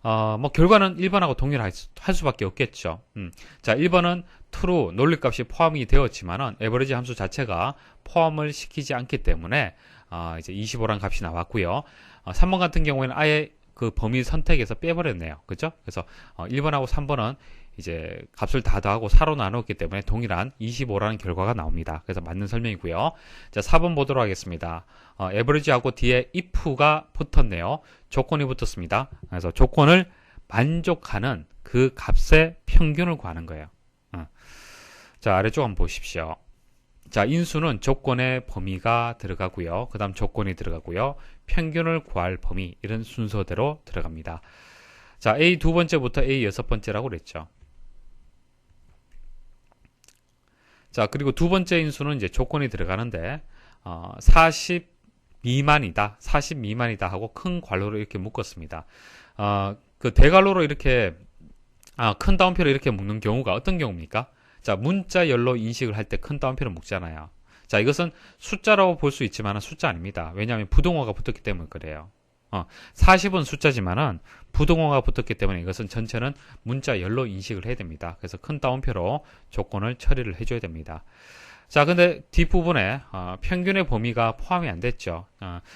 뭐 결과는 1번하고 동일할 수밖에 없겠죠. 자, 1번은 true 논리값이 포함이 되었지만은 에버리지 함수 자체가 포함을 시키지 않기 때문에 이제 25란 값이 나왔고요. 3번 같은 경우에는 아예 그 범위 선택에서 빼버렸네요. 그죠? 그래서 1번하고 3번은 이제 값을 다 더하고 4로 나눴기 때문에 동일한 25라는 결과가 나옵니다. 그래서 맞는 설명이고요. 자, 4번 보도록 하겠습니다. 에버리지하고 뒤에 if가 붙었네요. 조건이 붙었습니다. 그래서 조건을 만족하는 그 값의 평균을 구하는 거예요. 자, 아래쪽 한번 보십시오. 자, 인수는 조건의 범위가 들어가고요. 그 다음 조건이 들어가고요. 평균을 구할 범위 이런 순서대로 들어갑니다. 자, A 두 번째부터 A 여섯 번째라고 그랬죠. 자, 그리고 두 번째 인수는 이제 조건이 들어가는데 40 미만이다, 40 미만이다 하고 큰 괄호로 이렇게 묶었습니다. 그 대괄호로 이렇게 큰 따옴표를 이렇게 묶는 경우가 어떤 경우입니까? 자, 문자열로 인식을 할 때 큰 따옴표를 묶잖아요. 자, 이것은 숫자라고 볼 수 있지만 숫자 아닙니다. 왜냐하면 부동어가 붙었기 때문에 그래요. 40은 숫자지만은 부동어가 붙었기 때문에 이것은 전체는 문자열로 인식을 해야 됩니다. 그래서 큰 따옴표로 조건을 처리를 해줘야 됩니다. 자, 근데 뒷부분에 평균의 범위가 포함이 안 됐죠.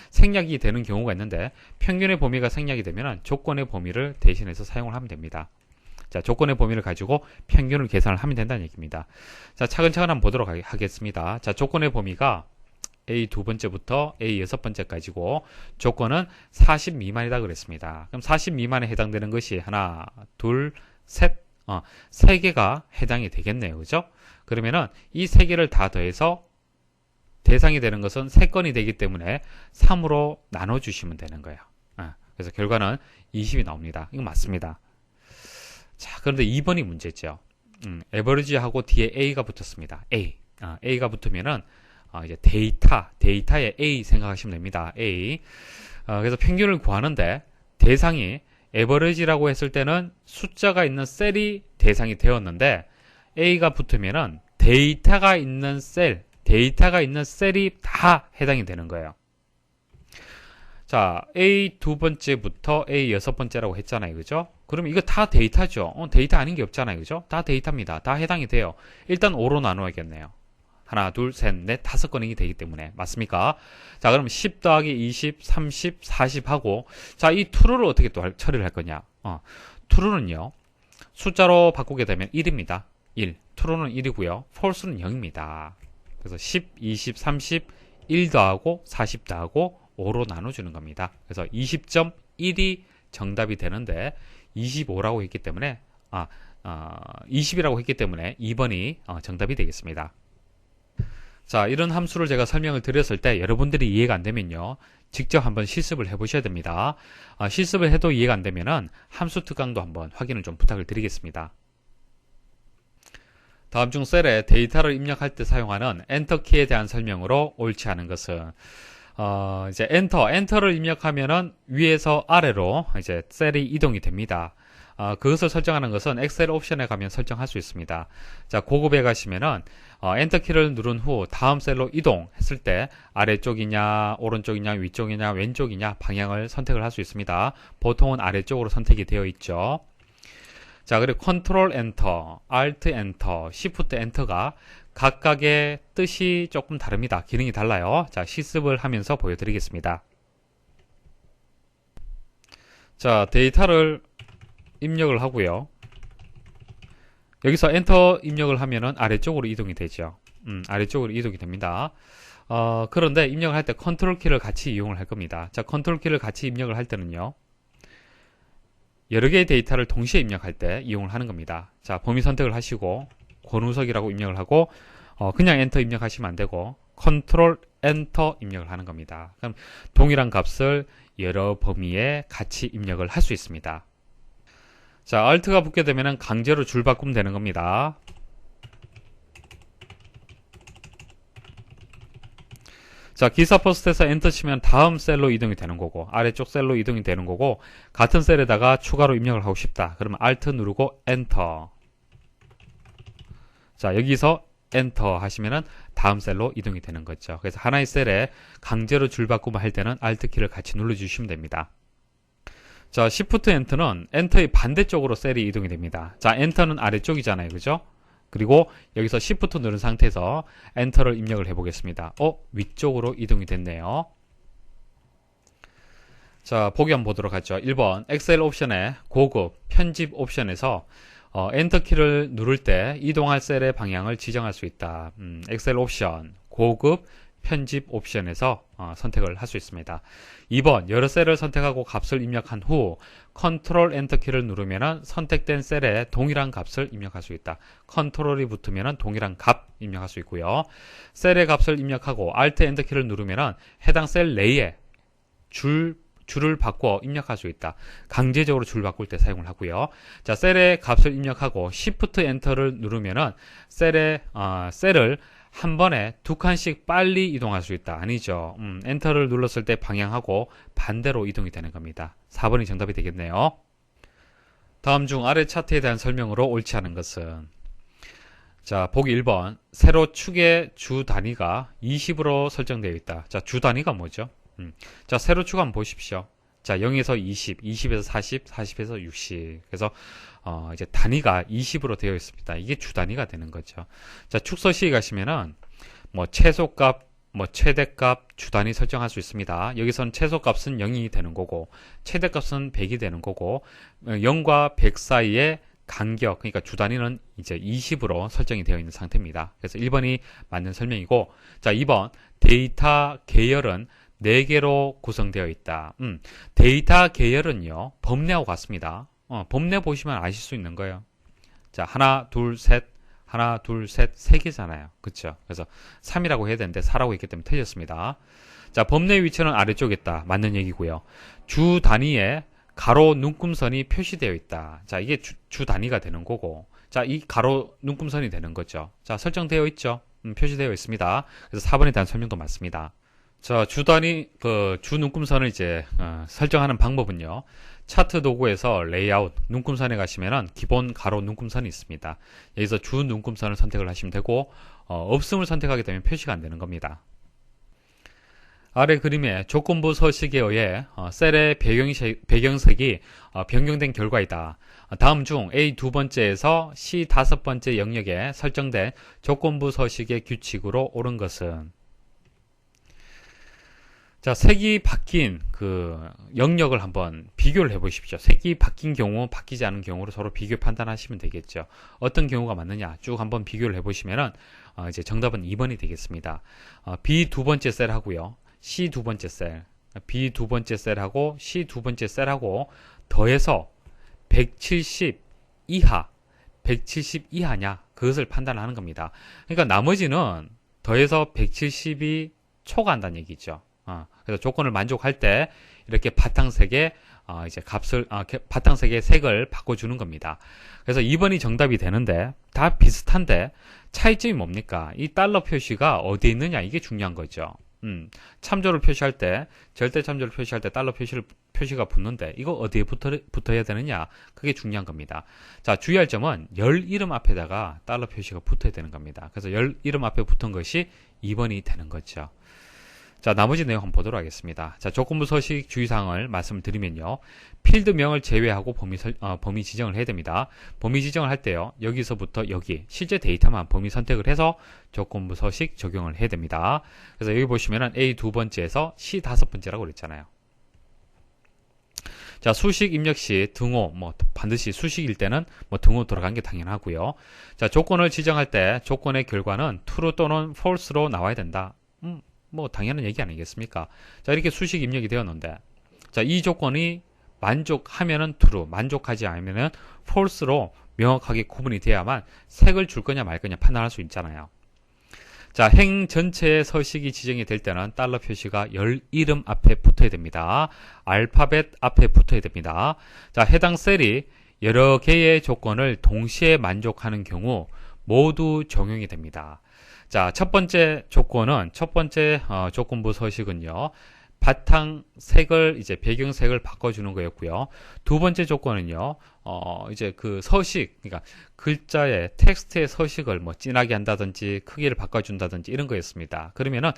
생략이 되는 경우가 있는데 평균의 범위가 생략이 되면 조건의 범위를 대신해서 사용을 하면 됩니다. 자, 조건의 범위를 가지고 평균을 계산을 하면 된다는 얘기입니다. 자, 차근차근 한번 보도록 하겠습니다. 자, 조건의 범위가 A 두 번째부터 A 여섯 번째까지고 조건은 40 미만이다 그랬습니다. 그럼 40 미만에 해당되는 것이 하나, 둘, 셋, 세 개가 해당이 되겠네요. 그죠? 그러면은 이 세 개를 다 더해서 대상이 되는 것은 3건이 되기 때문에 3으로 나눠주시면 되는 거예요. 그래서 결과는 20이 나옵니다. 이거 맞습니다. 자, 그런데 2번이 문제죠. 에버리지하고 뒤에 A가 붙었습니다. A가 붙으면은 이제 데이터의 A 생각하시면 됩니다. A. 그래서 평균을 구하는데 대상이 에버리지라고 했을 때는 숫자가 있는 셀이 대상이 되었는데 A가 붙으면은 데이터가 있는 셀이 다 해당이 되는 거예요. 자, A 두 번째부터 A 여섯 번째라고 했잖아요. 그죠? 그럼 이거 다 데이터죠. 데이터 아닌 게 없잖아요. 그죠? 다 데이터입니다. 다 해당이 돼요. 일단 5로 나누어야겠네요. 하나, 둘, 셋, 넷, 다섯 건행이 되기 때문에. 맞습니까? 자, 그럼 10 더하기 20, 30, 40 하고, 자, 이 true를 어떻게 또 처리를 할 거냐? true는요, 숫자로 바꾸게 되면 1입니다. 1. true는 1이고요. false는 0입니다. 그래서 10, 20, 30, 1 더하고 40 더하고 5로 나눠주는 겁니다. 그래서 20.1이 정답이 되는데 25라고 했기 때문에 20이라고 했기 때문에 2번이 정답이 되겠습니다. 자, 이런 함수를 제가 설명을 드렸을 때 여러분들이 이해가 안 되면요, 직접 한번 실습을 해 보셔야 됩니다. 실습을 해도 이해가 안 되면은 함수 특강도 한번 확인을 좀 부탁을 드리겠습니다. 다음 중 셀에 데이터를 입력할 때 사용하는 엔터 키에 대한 설명으로 옳지 않은 것은, 이제 엔터를 입력하면은 위에서 아래로 이제 셀이 이동이 됩니다. 그것을 설정하는 것은 엑셀 옵션에 가면 설정할 수 있습니다. 자, 고급에 가시면은 엔터 키를 누른 후 다음 셀로 이동했을 때 아래쪽이냐, 오른쪽이냐, 위쪽이냐, 왼쪽이냐 방향을 선택을 할 수 있습니다. 보통은 아래쪽으로 선택이 되어 있죠. 자, 그리고 컨트롤 엔터, 알트 엔터, 시프트 엔터가 각각의 뜻이 조금 다릅니다. 기능이 달라요. 자, 실습을 하면서 보여드리겠습니다. 자, 데이터를 입력을 하고요. 여기서 엔터 입력을 하면은 아래쪽으로 이동이 되죠. 아래쪽으로 이동이 됩니다. 그런데 입력을 할 때 컨트롤 키를 같이 이용을 할 겁니다. 자, 컨트롤 키를 같이 입력을 할 때는요, 여러 개의 데이터를 동시에 입력할 때 이용을 하는 겁니다. 자, 범위 선택을 하시고 권우석이라고 입력을 하고 그냥 엔터 입력하시면 안 되고 컨트롤 엔터 입력을 하는 겁니다. 그럼 동일한 값을 여러 범위에 같이 입력을 할 수 있습니다. 자, Alt가 붙게 되면 강제로 줄 바꾸면 되는 겁니다. 자, 기사 포스트에서 엔터 치면 다음 셀로 이동이 되는 거고, 아래쪽 셀로 이동이 되는 거고, 같은 셀에다가 추가로 입력을 하고 싶다. 그러면 Alt 누르고 엔터. 자, 여기서 엔터 하시면은 다음 셀로 이동이 되는 거죠. 그래서 하나의 셀에 강제로 줄 바꾸면 할 때는 Alt 키를 같이 눌러주시면 됩니다. 자, Shift 엔터는 엔터의 반대쪽으로 셀이 이동이 됩니다. 자, 엔터는 아래쪽이잖아요. 그죠? 그리고 여기서 Shift 누른 상태에서 엔터를 입력을 해보겠습니다. 위쪽으로 이동이 됐네요. 자, 보기 한번 보도록 하죠. 1번 엑셀 옵션의 고급 편집 옵션에서 엔터 키를 누를 때 이동할 셀의 방향을 지정할 수 있다. 엑셀 옵션 고급 편집 옵션에서 선택을 할 수 있습니다. 2번 여러 셀을 선택하고 값을 입력한 후 컨트롤 엔터 키를 누르면 선택된 셀에 동일한 값을 입력할 수 있다. 컨트롤이 붙으면 동일한 값 입력할 수 있고요. 셀의 값을 입력하고 Alt 엔터 키를 누르면 해당 셀 내에 줄을 바꿔 입력할 수 있다. 강제적으로 줄 바꿀 때 사용을 하고요. 자, 셀의 값을 입력하고 Shift 엔터를 누르면 셀을 한 번에 두 칸씩 빨리 이동할 수 있다. 아니죠. 엔터를 눌렀을 때 방향하고 반대로 이동이 되는 겁니다. 4번이 정답이 되겠네요. 다음 중 아래 차트에 대한 설명으로 옳지 않은 것은, 자, 보기 1번 세로 축의 주 단위가 20으로 설정되어 있다. 자, 주 단위가 뭐죠? 자, 세로축 한번 보십시오. 자, 0에서 20, 20에서 40, 40에서 60. 그래서 이제 단위가 20으로 되어 있습니다. 이게 주 단위가 되는 거죠. 자, 축서 시에 가시면은 뭐 최소값, 뭐 최대값, 주 단위 설정할 수 있습니다. 여기서는 최소값은 0이 되는 거고 최대값은 100이 되는 거고 0과 100 사이의 간격, 그러니까 주 단위는 이제 20으로 설정이 되어 있는 상태입니다. 그래서 1번이 맞는 설명이고, 자, 2번 데이터 계열은 4개로 구성되어 있다. 데이터 계열은요, 범례하고 같습니다. 범례 보시면 아실 수 있는 거예요. 자, 하나, 둘, 셋, 3개잖아요. 그쵸? 그래서 3이라고 해야 되는데 4라고 했기 때문에 틀렸습니다. 자, 범례 위치는 아래쪽에 있다. 맞는 얘기고요. 주 단위에 가로 눈금선이 표시되어 있다. 자, 이게 주 단위가 되는 거고, 자, 이 가로 눈금선이 되는 거죠. 자, 설정되어 있죠? 표시되어 있습니다. 그래서 4번에 대한 설명도 맞습니다. 자, 주 단위, 주 눈금선을 이제, 설정하는 방법은요. 차트 도구에서 레이아웃, 눈금선에 가시면은 기본 가로 눈금선이 있습니다. 여기서 주 눈금선을 선택을 하시면 되고, 없음을 선택하게 되면 표시가 안 되는 겁니다. 아래 그림의 조건부 서식에 의해 셀의 배경색이 변경된 결과이다. 다음 중 A 두 번째에서 C 다섯 번째 영역에 설정된 조건부 서식의 규칙으로 옳은 것은? 자, 색이 바뀐 그 영역을 한번 비교를 해 보십시오. 색이 바뀐 경우, 바뀌지 않은 경우로 서로 비교 판단하시면 되겠죠. 어떤 경우가 맞느냐 쭉 한번 비교를 해 보시면은 이제 정답은 2번이 되겠습니다. B 두 번째 셀하고요. C 두 번째 셀, B 두 번째 셀하고 C 두 번째 셀하고 더해서 170 이하, 170 이하냐 그것을 판단하는 겁니다. 그러니까 나머지는 더해서 170이 초과한다는 얘기죠. 그래서 조건을 만족할 때 이렇게 바탕색의 이제 값을 바탕색의 색을 바꿔주는 겁니다. 그래서 2번이 정답이 되는데 다 비슷한데 차이점이 뭡니까? 이 달러 표시가 어디에 있느냐 이게 중요한 거죠. 참조를 표시할 때 절대 참조를 표시할 때 달러 표시가 붙는데 이거 어디에 붙어야 되느냐 그게 중요한 겁니다. 자, 주의할 점은 열 이름 앞에다가 달러 표시가 붙어야 되는 겁니다. 그래서 열 이름 앞에 붙은 것이 2번이 되는 거죠. 자, 나머지 내용 한번 보도록 하겠습니다. 자, 조건부 서식 주의사항을 말씀을 드리면요. 필드명을 제외하고 범위 지정을 해야 됩니다. 범위 지정을 할 때요. 여기서부터 여기 실제 데이터만 범위 선택을 해서 조건부 서식 적용을 해야 됩니다. 그래서 여기 보시면은 A 두 번째에서 C 다섯 번째라고 그랬잖아요. 자, 수식 입력 시 등호, 반드시 수식일 때는 등호 들어간 게 당연하고요. 자, 조건을 지정할 때 조건의 결과는 true 또는 false로 나와야 된다. 당연한 얘기 아니겠습니까? 자, 이렇게 수식 입력이 되었는데, 자, 이 조건이 만족하면은 true, 만족하지 않으면은 false로 명확하게 구분이 돼야만 색을 줄 거냐 말 거냐 판단할 수 있잖아요. 자, 행 전체의 서식이 지정이 될 때는 달러 표시가 열 이름 앞에 붙어야 됩니다. 알파벳 앞에 붙어야 됩니다. 자, 해당 셀이 여러 개의 조건을 동시에 만족하는 경우 모두 적용이 됩니다. 자, 첫 번째 조건부 서식은요. 바탕색을 이제 배경색을 바꿔주는 거였고요. 두 번째 조건은요. 이제 그 서식, 그러니까 글자의 텍스트의 서식을 진하게 한다든지 크기를 바꿔준다든지 이런 거였습니다. 그러면은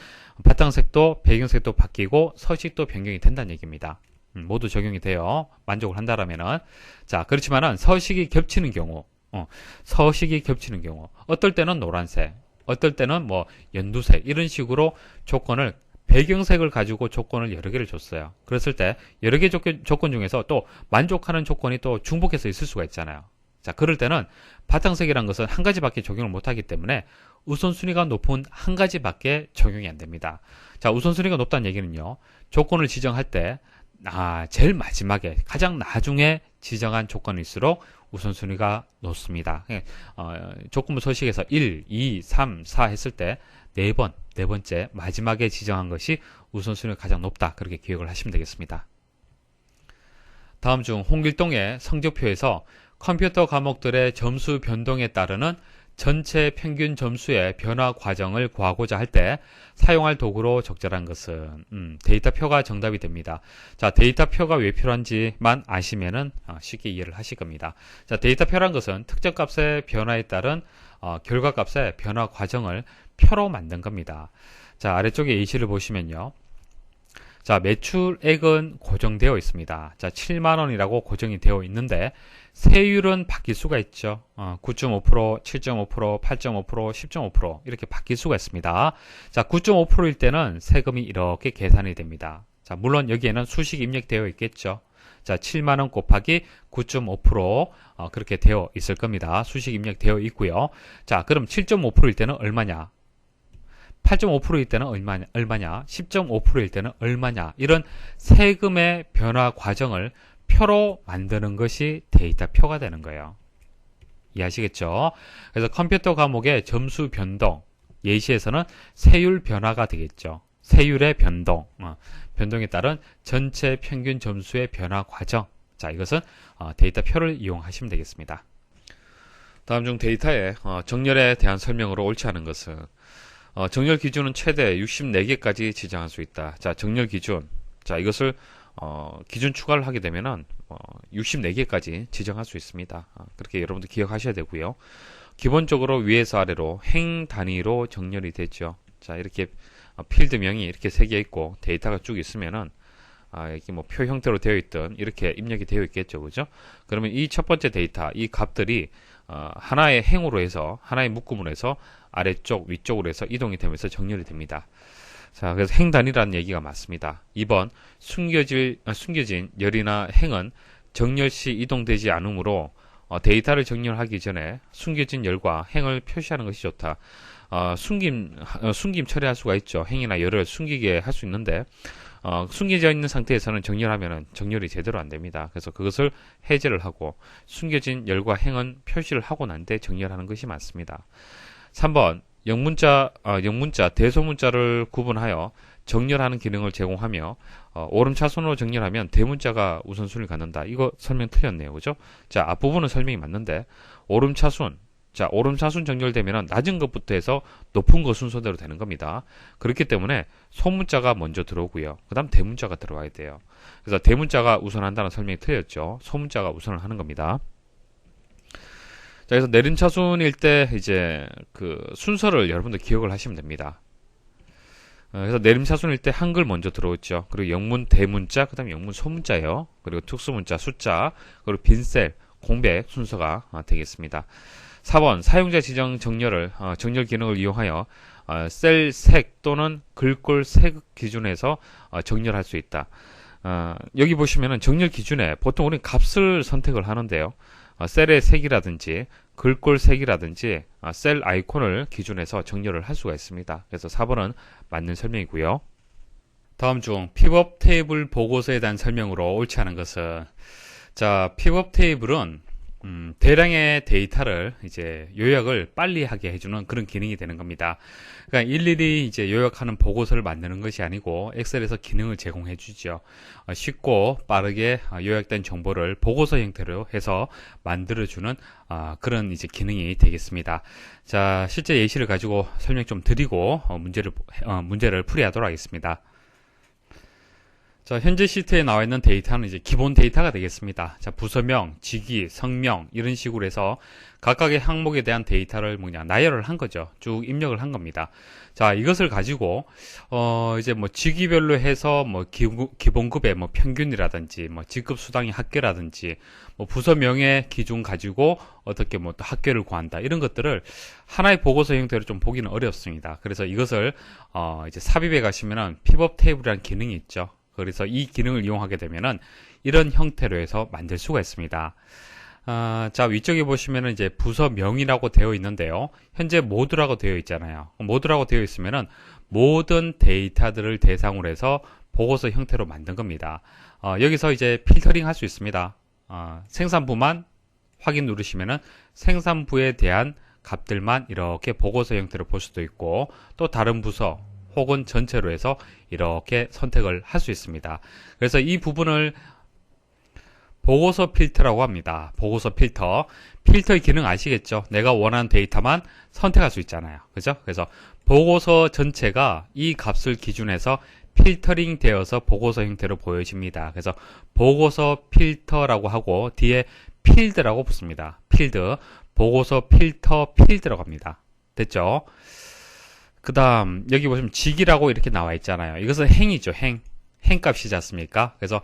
바탕색도 배경색도 바뀌고 서식도 변경이 된다는 얘기입니다. 모두 적용이 돼요. 만족을 한다라면은. 자, 그렇지만은 서식이 겹치는 경우, 어떨 때는 노란색, 어떨 때는 연두색 이런 식으로 조건을 배경색을 가지고 조건을 여러 개를 줬어요. 그랬을 때 여러 개 조건 중에서 또 만족하는 조건이 또 중복해서 있을 수가 있잖아요. 자, 그럴 때는 바탕색이라는 것은 한 가지밖에 적용을 못하기 때문에 우선순위가 높은 한 가지밖에 적용이 안 됩니다. 자, 우선순위가 높다는 얘기는요. 조건을 지정할 때 제일 마지막에 가장 나중에 지정한 조건일수록 우선순위가 높습니다. 조건부 서식에서 1, 2, 3, 4 했을 때 네 번째 마지막에 지정한 것이 우선순위가 가장 높다. 그렇게 기억을 하시면 되겠습니다. 다음 중 홍길동의 성적표에서 컴퓨터 과목들의 점수 변동에 따르는 전체 평균 점수의 변화 과정을 구하고자 할 때 사용할 도구로 적절한 것은 데이터표가 정답이 됩니다. 자, 데이터표가 왜 필요한지만 아시면은 쉽게 이해를 하실 겁니다. 자, 데이터표란 것은 특정 값의 변화에 따른 결과값의 변화 과정을 표로 만든 겁니다. 자, 아래쪽에 예시를 보시면요. 자, 매출액은 고정되어 있습니다. 자, 7만원이라고 고정이 되어 있는데 세율은 바뀔 수가 있죠. 9.5%, 7.5%, 8.5%, 10.5% 이렇게 바뀔 수가 있습니다. 자, 9.5%일 때는 세금이 이렇게 계산이 됩니다. 자, 물론 여기에는 수식이 입력되어 있겠죠. 자, 7만원 곱하기 9.5% 그렇게 되어 있을 겁니다. 수식 입력되어 있고요. 자, 그럼 7.5%일 때는 얼마냐? 8.5%일 때는 얼마냐? 10.5%일 때는 얼마냐? 이런 세금의 변화 과정을 표로 만드는 것이 데이터표가 되는 거예요. 이해하시겠죠? 그래서 컴퓨터 과목의 점수 변동, 예시에서는 세율 변화가 되겠죠. 세율의 변동, 변동에 따른 전체 평균 점수의 변화 과정. 자, 이것은 데이터표를 이용하시면 되겠습니다. 다음 중 데이터의 정렬에 대한 설명으로 옳지 않은 것은 정렬 기준은 최대 64개까지 지정할 수 있다. 자, 정렬 기준. 자, 이것을 기준 추가를 하게 되면은 64개까지 지정할 수 있습니다. 그렇게 여러분들 기억하셔야 되고요. 기본적으로 위에서 아래로 행 단위로 정렬이 되죠. 자, 이렇게 필드명이 이렇게 새겨 있고 데이터가 쭉 있으면은 이렇게 뭐 표 형태로 되어 있든 이렇게 입력이 되어 있겠죠, 그죠? 그러면 이 첫 번째 데이터, 이 값들이 하나의 행으로 해서 하나의 묶음으로 해서 아래쪽, 위쪽으로 해서 이동이 되면서 정렬이 됩니다. 자, 그래서 행 단위라는 얘기가 맞습니다. 2번 숨겨진 열이나 행은 정렬 시 이동되지 않으므로 데이터를 정렬하기 전에 숨겨진 열과 행을 표시하는 것이 좋다. 숨김 처리할 수가 있죠. 행이나 열을 숨기게 할 수 있는데 숨겨져 있는 상태에서는 정렬하면은 정렬이 제대로 안 됩니다. 그래서 그것을 해제를 하고 숨겨진 열과 행은 표시를 하고 난 뒤 정렬하는 것이 맞습니다. 3번 영문자, 대소문자를 구분하여 정렬하는 기능을 제공하며 오름차순으로 정렬하면 대문자가 우선순위를 갖는다. 이거 설명 틀렸네요. 그죠? 자, 앞부분은 설명이 맞는데 오름차순, 자, 오름차순 정렬되면 낮은 것부터 해서 높은 것 순서대로 되는 겁니다. 그렇기 때문에 소문자가 먼저 들어오고요. 그 다음 대문자가 들어와야 돼요. 그래서 대문자가 우선한다는 설명이 틀렸죠. 소문자가 우선을 하는 겁니다. 자, 그래서 내림차순일 때 이제 그 순서를 여러분들 기억을 하시면 됩니다. 그래서 내림차순일 때 한글 먼저 들어오죠. 그리고 영문 대문자, 그 다음에 영문 소문자예요. 그리고 특수문자 숫자, 그리고 빈셀, 공백 순서가 되겠습니다. 4번 사용자 지정 정렬 기능을 이용하여 셀 색 또는 글꼴 색 기준에서 정렬할 수 있다. 여기 보시면은 정렬 기준에 보통 우리는 값을 선택을 하는데요. 셀의 색이라든지 글꼴 색이라든지 셀 아이콘을 기준해서 정렬을 할 수가 있습니다. 그래서 4번은 맞는 설명이고요. 다음 중 픽업 테이블 보고서에 대한 설명으로 옳지 않은 것은, 자, 픽업 테이블은 대량의 데이터를 이제 요약을 빨리 하게 해주는 그런 기능이 되는 겁니다. 그러니까 일일이 이제 요약하는 보고서를 만드는 것이 아니고 엑셀에서 기능을 제공해 주죠. 쉽고 빠르게 요약된 정보를 보고서 형태로 해서 만들어주는 그런 이제 기능이 되겠습니다. 자, 실제 예시를 가지고 설명 좀 드리고 문제를 풀이하도록 하겠습니다. 자, 현재 시트에 나와 있는 데이터는 이제 기본 데이터가 되겠습니다. 자, 부서명, 직위, 성명 이런 식으로 해서 각각의 항목에 대한 데이터를 나열을 한 거죠. 쭉 입력을 한 겁니다. 자, 이것을 가지고 이제 뭐 직위별로 해서 뭐 기본급의 뭐 평균이라든지 뭐 직급 수당의 합계라든지 뭐 부서명의 기준 가지고 어떻게 뭐 또 합계를 구한다, 이런 것들을 하나의 보고서 형태로 좀 보기는 어렵습니다. 그래서 이것을 이제 삽입에 가시면은 픽업 테이블이라는 기능이 있죠. 그래서 이 기능을 이용하게 되면은 이런 형태로 해서 만들 수가 있습니다. 자, 위쪽에 보시면은 이제 부서명이라고 되어 있는데요. 현재 모두라고 되어 있잖아요. 모두라고 되어 있으면은 모든 데이터들을 대상으로 해서 보고서 형태로 만든 겁니다. 여기서 이제 필터링 할 수 있습니다. 생산부만 확인 누르시면은 생산부에 대한 값들만 이렇게 보고서 형태로 볼 수도 있고, 또 다른 부서 혹은 전체로 해서 이렇게 선택을 할 수 있습니다. 그래서 이 부분을 보고서 필터라고 합니다. 보고서 필터의 기능 아시겠죠? 내가 원하는 데이터만 선택할 수 있잖아요. 그죠? 그래서 보고서 전체가 이 값을 기준해서 필터링 되어서 보고서 형태로 보여집니다. 그래서 보고서 필터라고 하고 뒤에 필드라고 붙습니다. 필드, 보고서 필터 필드라고 합니다. 됐죠? 그 다음 여기 보시면 직이라고 이렇게 나와 있잖아요. 이것은 행이죠. 행값이지 않습니까? 그래서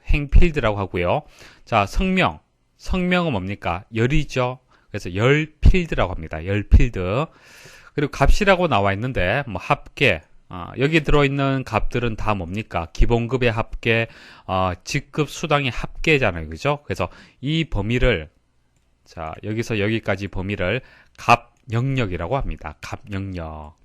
행필드라고 하고요. 자, 성명은 뭡니까? 열이죠. 그래서 열필드라고 합니다. 열필드. 그리고 값이라고 나와 있는데 뭐 합계, 여기 들어있는 값들은 다 뭡니까? 기본급의 합계, 직급 수당의 합계잖아요. 그죠? 그래서 이 범위를, 자, 여기서 여기까지 범위를 값 영역이라고 합니다. 값 영역.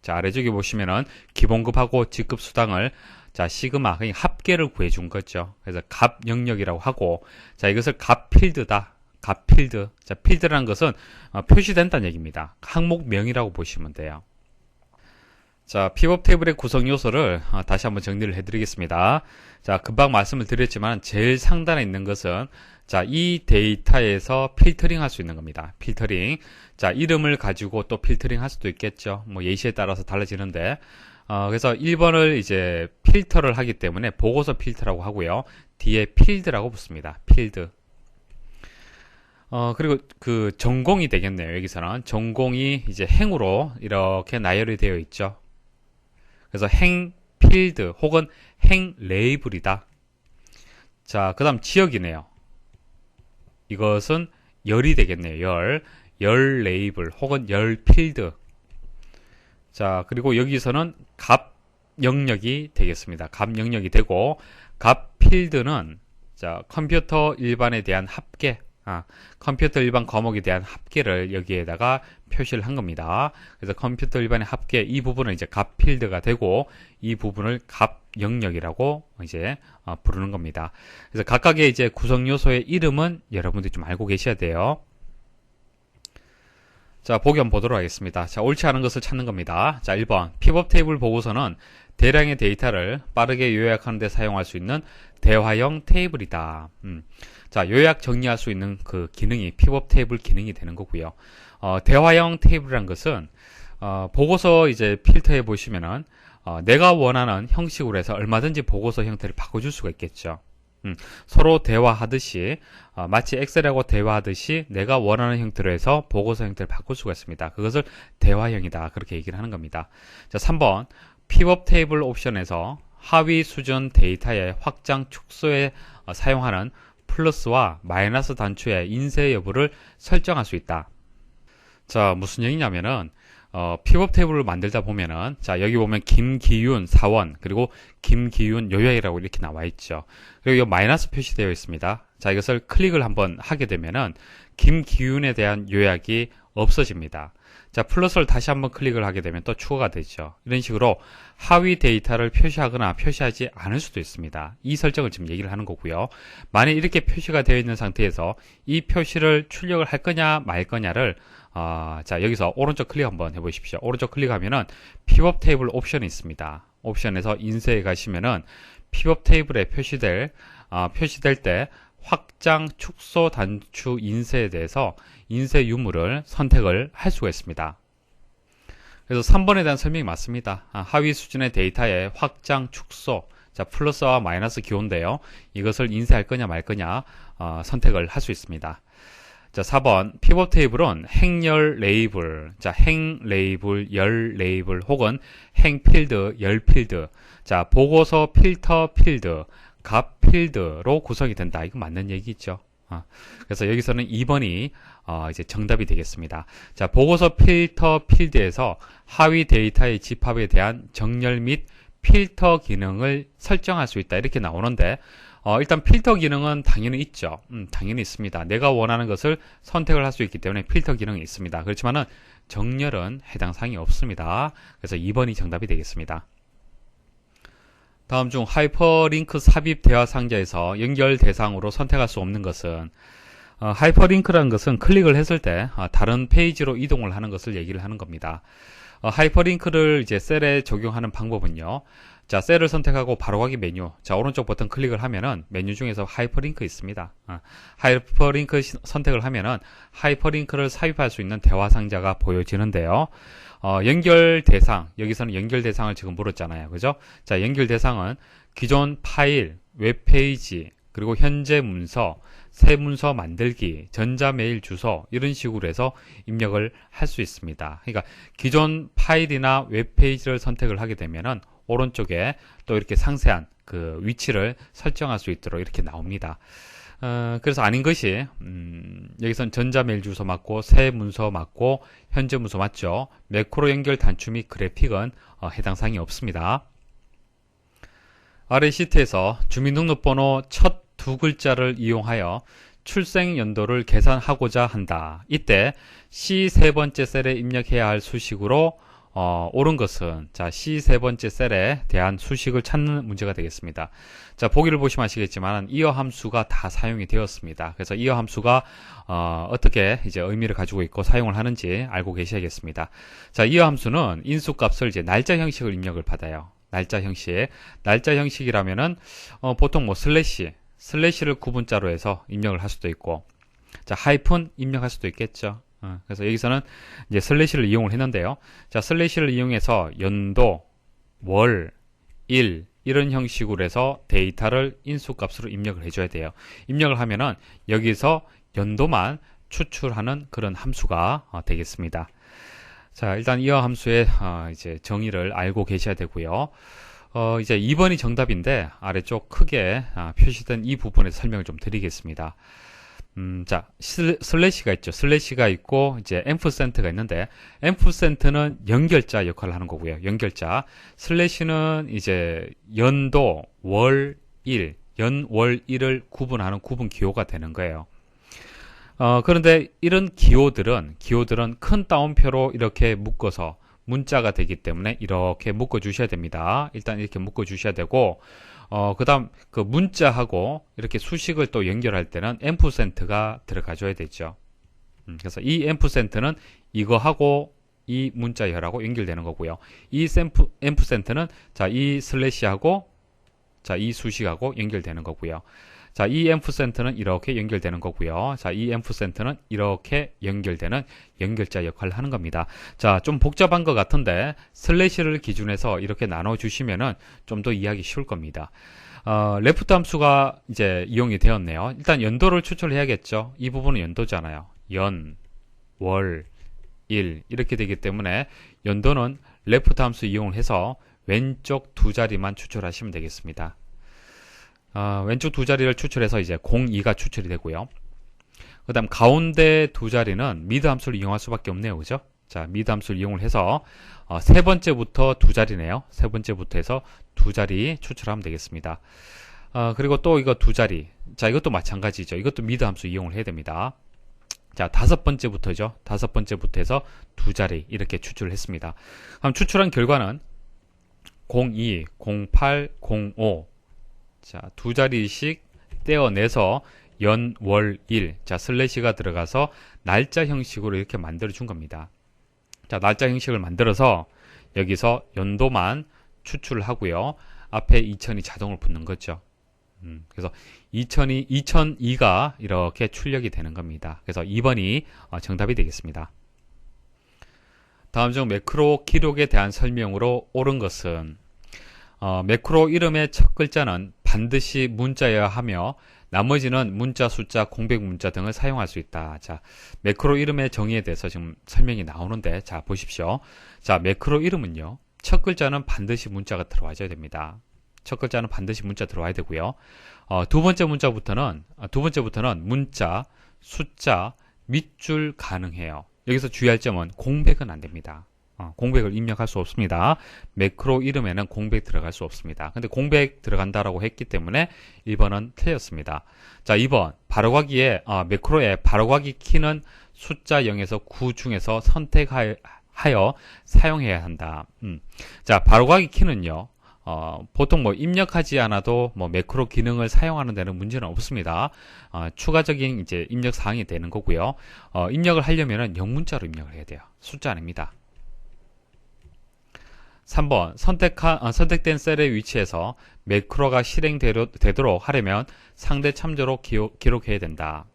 자, 아래쪽에 보시면은 기본급하고 직급 수당을, 자, 시그마, 그냥 합계를 구해준 거죠. 그래서 값 영역이라고 하고, 자, 이것을 값 필드다. 값 필드. 자, 필드라는 것은 표시된다는 얘기입니다. 항목명이라고 보시면 돼요. 자, 픽업 테이블의 구성 요소를 다시 한번 정리를 해드리겠습니다. 자, 금방 말씀을 드렸지만 제일 상단에 있는 것은, 자, 이 데이터에서 필터링 할 수 있는 겁니다. 필터링. 자, 이름을 가지고 또 필터링 할 수도 있겠죠. 뭐 예시에 따라서 달라지는데, 그래서 1번을 이제 필터를 하기 때문에 보고서 필터라고 하고요. 뒤에 필드라고 붙습니다. 필드. 그리고 그 전공이 되겠네요. 여기서는 전공이 이제 행으로 이렇게 나열이 되어 있죠. 그래서 행 필드 혹은 행 레이블이다. 자, 그 다음 지역이네요. 이것은 열이 되겠네요. 열 레이블 혹은 열 필드. 자, 그리고 여기서는 갑 영역이 되겠습니다. 갑 영역이 되고, 갑 필드는 자, 컴퓨터 일반에 대한 합계, 컴퓨터 일반 과목에 대한 합계를 여기에다가 표시를 한 겁니다. 그래서 컴퓨터 일반의 합계 이 부분은 이제 갑 필드가 되고, 이 부분을 갑 영역이라고 이제 부르는 겁니다. 그래서 각각의 이제 구성 요소의 이름은 여러분들이 좀 알고 계셔야 돼요. 자, 보기 한번 보도록 하겠습니다. 자, 옳지 않은 것을 찾는 겁니다. 자, 1번. 픽업 테이블 보고서는 대량의 데이터를 빠르게 요약하는 데 사용할 수 있는 대화형 테이블이다. 자, 요약 정리할 수 있는 그 기능이 픽업 테이블 기능이 되는 거고요. 대화형 테이블이란 것은 보고서 이제 필터해 보시면은 내가 원하는 형식으로 해서 얼마든지 보고서 형태를 바꿔줄 수가 있겠죠. 서로 대화하듯이 마치 엑셀하고 대화하듯이 내가 원하는 형태로 해서 보고서 형태를 바꿀 수가 있습니다. 그것을 대화형이다 그렇게 얘기를 하는 겁니다. 자, 3번 픽업 테이블 옵션에서 하위 수준 데이터의 확장 축소에 사용하는 플러스와 마이너스 단추의 인쇄 여부를 설정할 수 있다. 자, 무슨 얘기냐면은 픽업 테이블을 만들다 보면은 자, 여기 보면 김기윤 사원 그리고 김기윤 요약이라고 이렇게 나와 있죠. 그리고 이 마이너스 표시되어 있습니다. 자, 이것을 클릭을 한번 하게 되면은 김기윤에 대한 요약이 없어집니다. 자, 플러스를 다시 한번 클릭을 하게 되면 또 추가가 되죠. 이런 식으로 하위 데이터를 표시하거나 표시하지 않을 수도 있습니다. 이 설정을 지금 얘기를 하는 거고요. 만약 이렇게 표시가 되어 있는 상태에서 이 표시를 출력을 할 거냐 말 거냐를 자, 여기서 오른쪽 클릭 한번 해보십시오. 오른쪽 클릭하면은 픽업 테이블 옵션이 있습니다. 옵션에서 인쇄에 가시면은 픽업 테이블에 표시될 때 확장, 축소, 단추, 인쇄에 대해서 인쇄 유무를 선택을 할 수가 있습니다. 그래서 3번에 대한 설명이 맞습니다. 하위 수준의 데이터의 확장, 축소, 자, 플러스와 마이너스 기호인데요. 이것을 인쇄할 거냐 말 거냐 선택을 할 수 있습니다. 자, 4번 피벗 테이블은 행열 레이블, 자, 행 레이블, 열 레이블 혹은 행 필드, 열 필드, 자, 보고서 필터 필드, 갑 필드로 구성이 된다. 이거 맞는 얘기죠. 그래서 여기서는 2번이 이제 정답이 되겠습니다. 자, 보고서 필터 필드에서 하위 데이터의 집합에 대한 정렬 및 필터 기능을 설정할 수 있다. 이렇게 나오는데 일단 필터 기능은 당연히 있죠. 당연히 있습니다. 내가 원하는 것을 선택을 할 수 있기 때문에 필터 기능이 있습니다. 그렇지만은 정렬은 해당 사항이 없습니다. 그래서 2번이 정답이 되겠습니다. 다음 중 하이퍼링크 삽입 대화 상자에서 연결 대상으로 선택할 수 없는 것은 하이퍼링크라는 것은 클릭을 했을 때 다른 페이지로 이동을 하는 것을 얘기를 하는 겁니다. 하이퍼링크를 이제 셀에 적용하는 방법은요. 자, 셀을 선택하고 바로 가기 메뉴. 자, 오른쪽 버튼 클릭을 하면은 메뉴 중에서 하이퍼링크 있습니다. 하이퍼링크 선택을 하면은 하이퍼링크를 삽입할 수 있는 대화 상자가 보여지는데요. 연결 대상. 여기서는 연결 대상을 지금 물었잖아요. 그죠? 자, 연결 대상은 기존 파일, 웹페이지, 그리고 현재 문서, 새 문서 만들기, 전자메일 주소 이런 식으로 해서 입력을 할 수 있습니다. 그러니까 기존 파일이나 웹페이지를 선택을 하게 되면은 오른쪽에 또 이렇게 상세한 그 위치를 설정할 수 있도록 이렇게 나옵니다. 그래서 아닌 것이 여기선 전자메일 주소 맞고 새 문서 맞고 현재 문서 맞죠. 매크로 연결 단추 및 그래픽은 해당 사항이 없습니다. 아래 시트에서 주민등록번호 첫 두 글자를 이용하여 출생 연도를 계산하고자 한다. 이때 C 세 번째 셀에 입력해야 할 수식으로 옳은 것은 자, C 세 번째 셀에 대한 수식을 찾는 문제가 되겠습니다. 자, 보기를 보시면 아시겠지만 이어 함수가 다 사용이 되었습니다. 그래서 이어 함수가 어떻게 이제 의미를 가지고 있고 사용을 하는지 알고 계셔야겠습니다. 자, 이어 함수는 인수값을 이제 날짜 형식을 입력을 받아요. 날짜 형식. 날짜 형식이라면은 보통 뭐 슬래시를 구분자로 해서 입력을 할 수도 있고, 자, 하이픈 입력할 수도 있겠죠. 그래서 여기서는 이제 슬래시를 이용을 했는데요. 자, 슬래시를 이용해서 연도, 월, 일 이런 형식으로 해서 데이터를 인수값으로 입력을 해줘야 돼요. 입력을 하면은 여기서 연도만 추출하는 그런 함수가 되겠습니다. 자, 일단 이어 함수의 이제 정의를 알고 계셔야 되고요. 이제 2번이 정답인데 아래쪽 크게 표시된 이 부분에 설명을 좀 드리겠습니다. 자, 슬래시가 있죠. 슬래시가 있고 이제 앰프센트가 있는데 앰프센트는 연결자 역할을 하는 거고요. 연결자. 슬래시는 이제 연도, 월, 일, 월, 일을 구분하는 구분 기호가 되는 거예요. 그런데 이런 기호들은 큰 따옴표로 이렇게 묶어서 문자가 되기 때문에 이렇게 묶어 주셔야 됩니다. 일단 이렇게 묶어 주셔야 되고, 그 다음 그 문자하고 이렇게 수식을 또 연결할 때는 앰프센트가 들어가줘야 되죠. 그래서 이 앰프센트는 이거하고 이 문자열하고 연결되는 거고요. 이 앰프센트는 자, 이 슬래시하고 자, 이 수식하고 연결되는 거고요. 자, 이 앰프센트는 이렇게 연결되는 거고요. 자, 이 앰프센트는 이렇게 연결되는 연결자 역할을 하는 겁니다. 자, 좀 복잡한 것 같은데 슬래시를 기준해서 이렇게 나눠 주시면은 좀 더 이해하기 쉬울 겁니다. 레프트 함수가 이제 이용이 되었네요. 일단 연도를 추출해야겠죠. 이 부분은 연도잖아요. 연, 월, 일 이렇게 되기 때문에 연도는 레프트 함수 이용을 해서 왼쪽 두 자리만 추출하시면 되겠습니다. 왼쪽 두 자리를 추출해서 이제 02가 추출이 되고요. 그 다음 가운데 두 자리는 미드 함수를 이용할 수밖에 없네요. 그죠? 자, 미드 함수를 이용을 해서 세 번째부터 두 자리네요. 세 번째부터 해서 두 자리 추출하면 되겠습니다. 그리고 또 이거 두 자리. 자, 이것도 마찬가지죠. 이것도 미드 함수 이용을 해야 됩니다. 자, 다섯 번째부터죠. 다섯 번째부터 해서 두 자리 이렇게 추출을 했습니다. 그럼 추출한 결과는 02, 08, 05 자, 두 자리씩 떼어내서 연, 월, 일. 자, 슬래시가 들어가서 날짜 형식으로 이렇게 만들어 준 겁니다. 자, 날짜 형식을 만들어서 여기서 연도만 추출을 하고요. 앞에 2000이 자동으로 붙는 거죠. 그래서 2002가 이렇게 출력이 되는 겁니다. 그래서 2번이 정답이 되겠습니다. 다음 중 매크로 기록에 대한 설명으로 옳은 것은 매크로 이름의 첫 글자는 반드시 문자여야 하며 나머지는 문자, 숫자, 공백 문자 등을 사용할 수 있다. 자, 매크로 이름의 정의에 대해서 지금 설명이 나오는데 자, 보십시오. 자, 매크로 이름은요. 첫 글자는 반드시 문자가 들어와줘야 됩니다. 첫 글자는 반드시 문자 들어와야 되고요. 두 번째부터는 문자, 숫자, 밑줄 가능해요. 여기서 주의할 점은 공백은 안 됩니다. 공백을 입력할 수 없습니다. 매크로 이름에는 공백 들어갈 수 없습니다. 근데 공백 들어간다라고 했기 때문에 1번은 틀렸습니다. 자, 2번 바로가기에 매크로의 바로가기 키는 숫자 0에서 9 중에서 선택하여 사용해야 한다. 자, 바로가기 키는요. 보통 뭐 입력하지 않아도 뭐 매크로 기능을 사용하는 데는 문제는 없습니다. 추가적인 이제 입력 사항이 되는 거고요. 입력을 하려면은 영문자로 입력을 해야 돼요. 숫자 아닙니다. 3번 선택된 셀의 위치에서 매크로가 실행되도록 하려면 상대 참조로 기록해야 된다.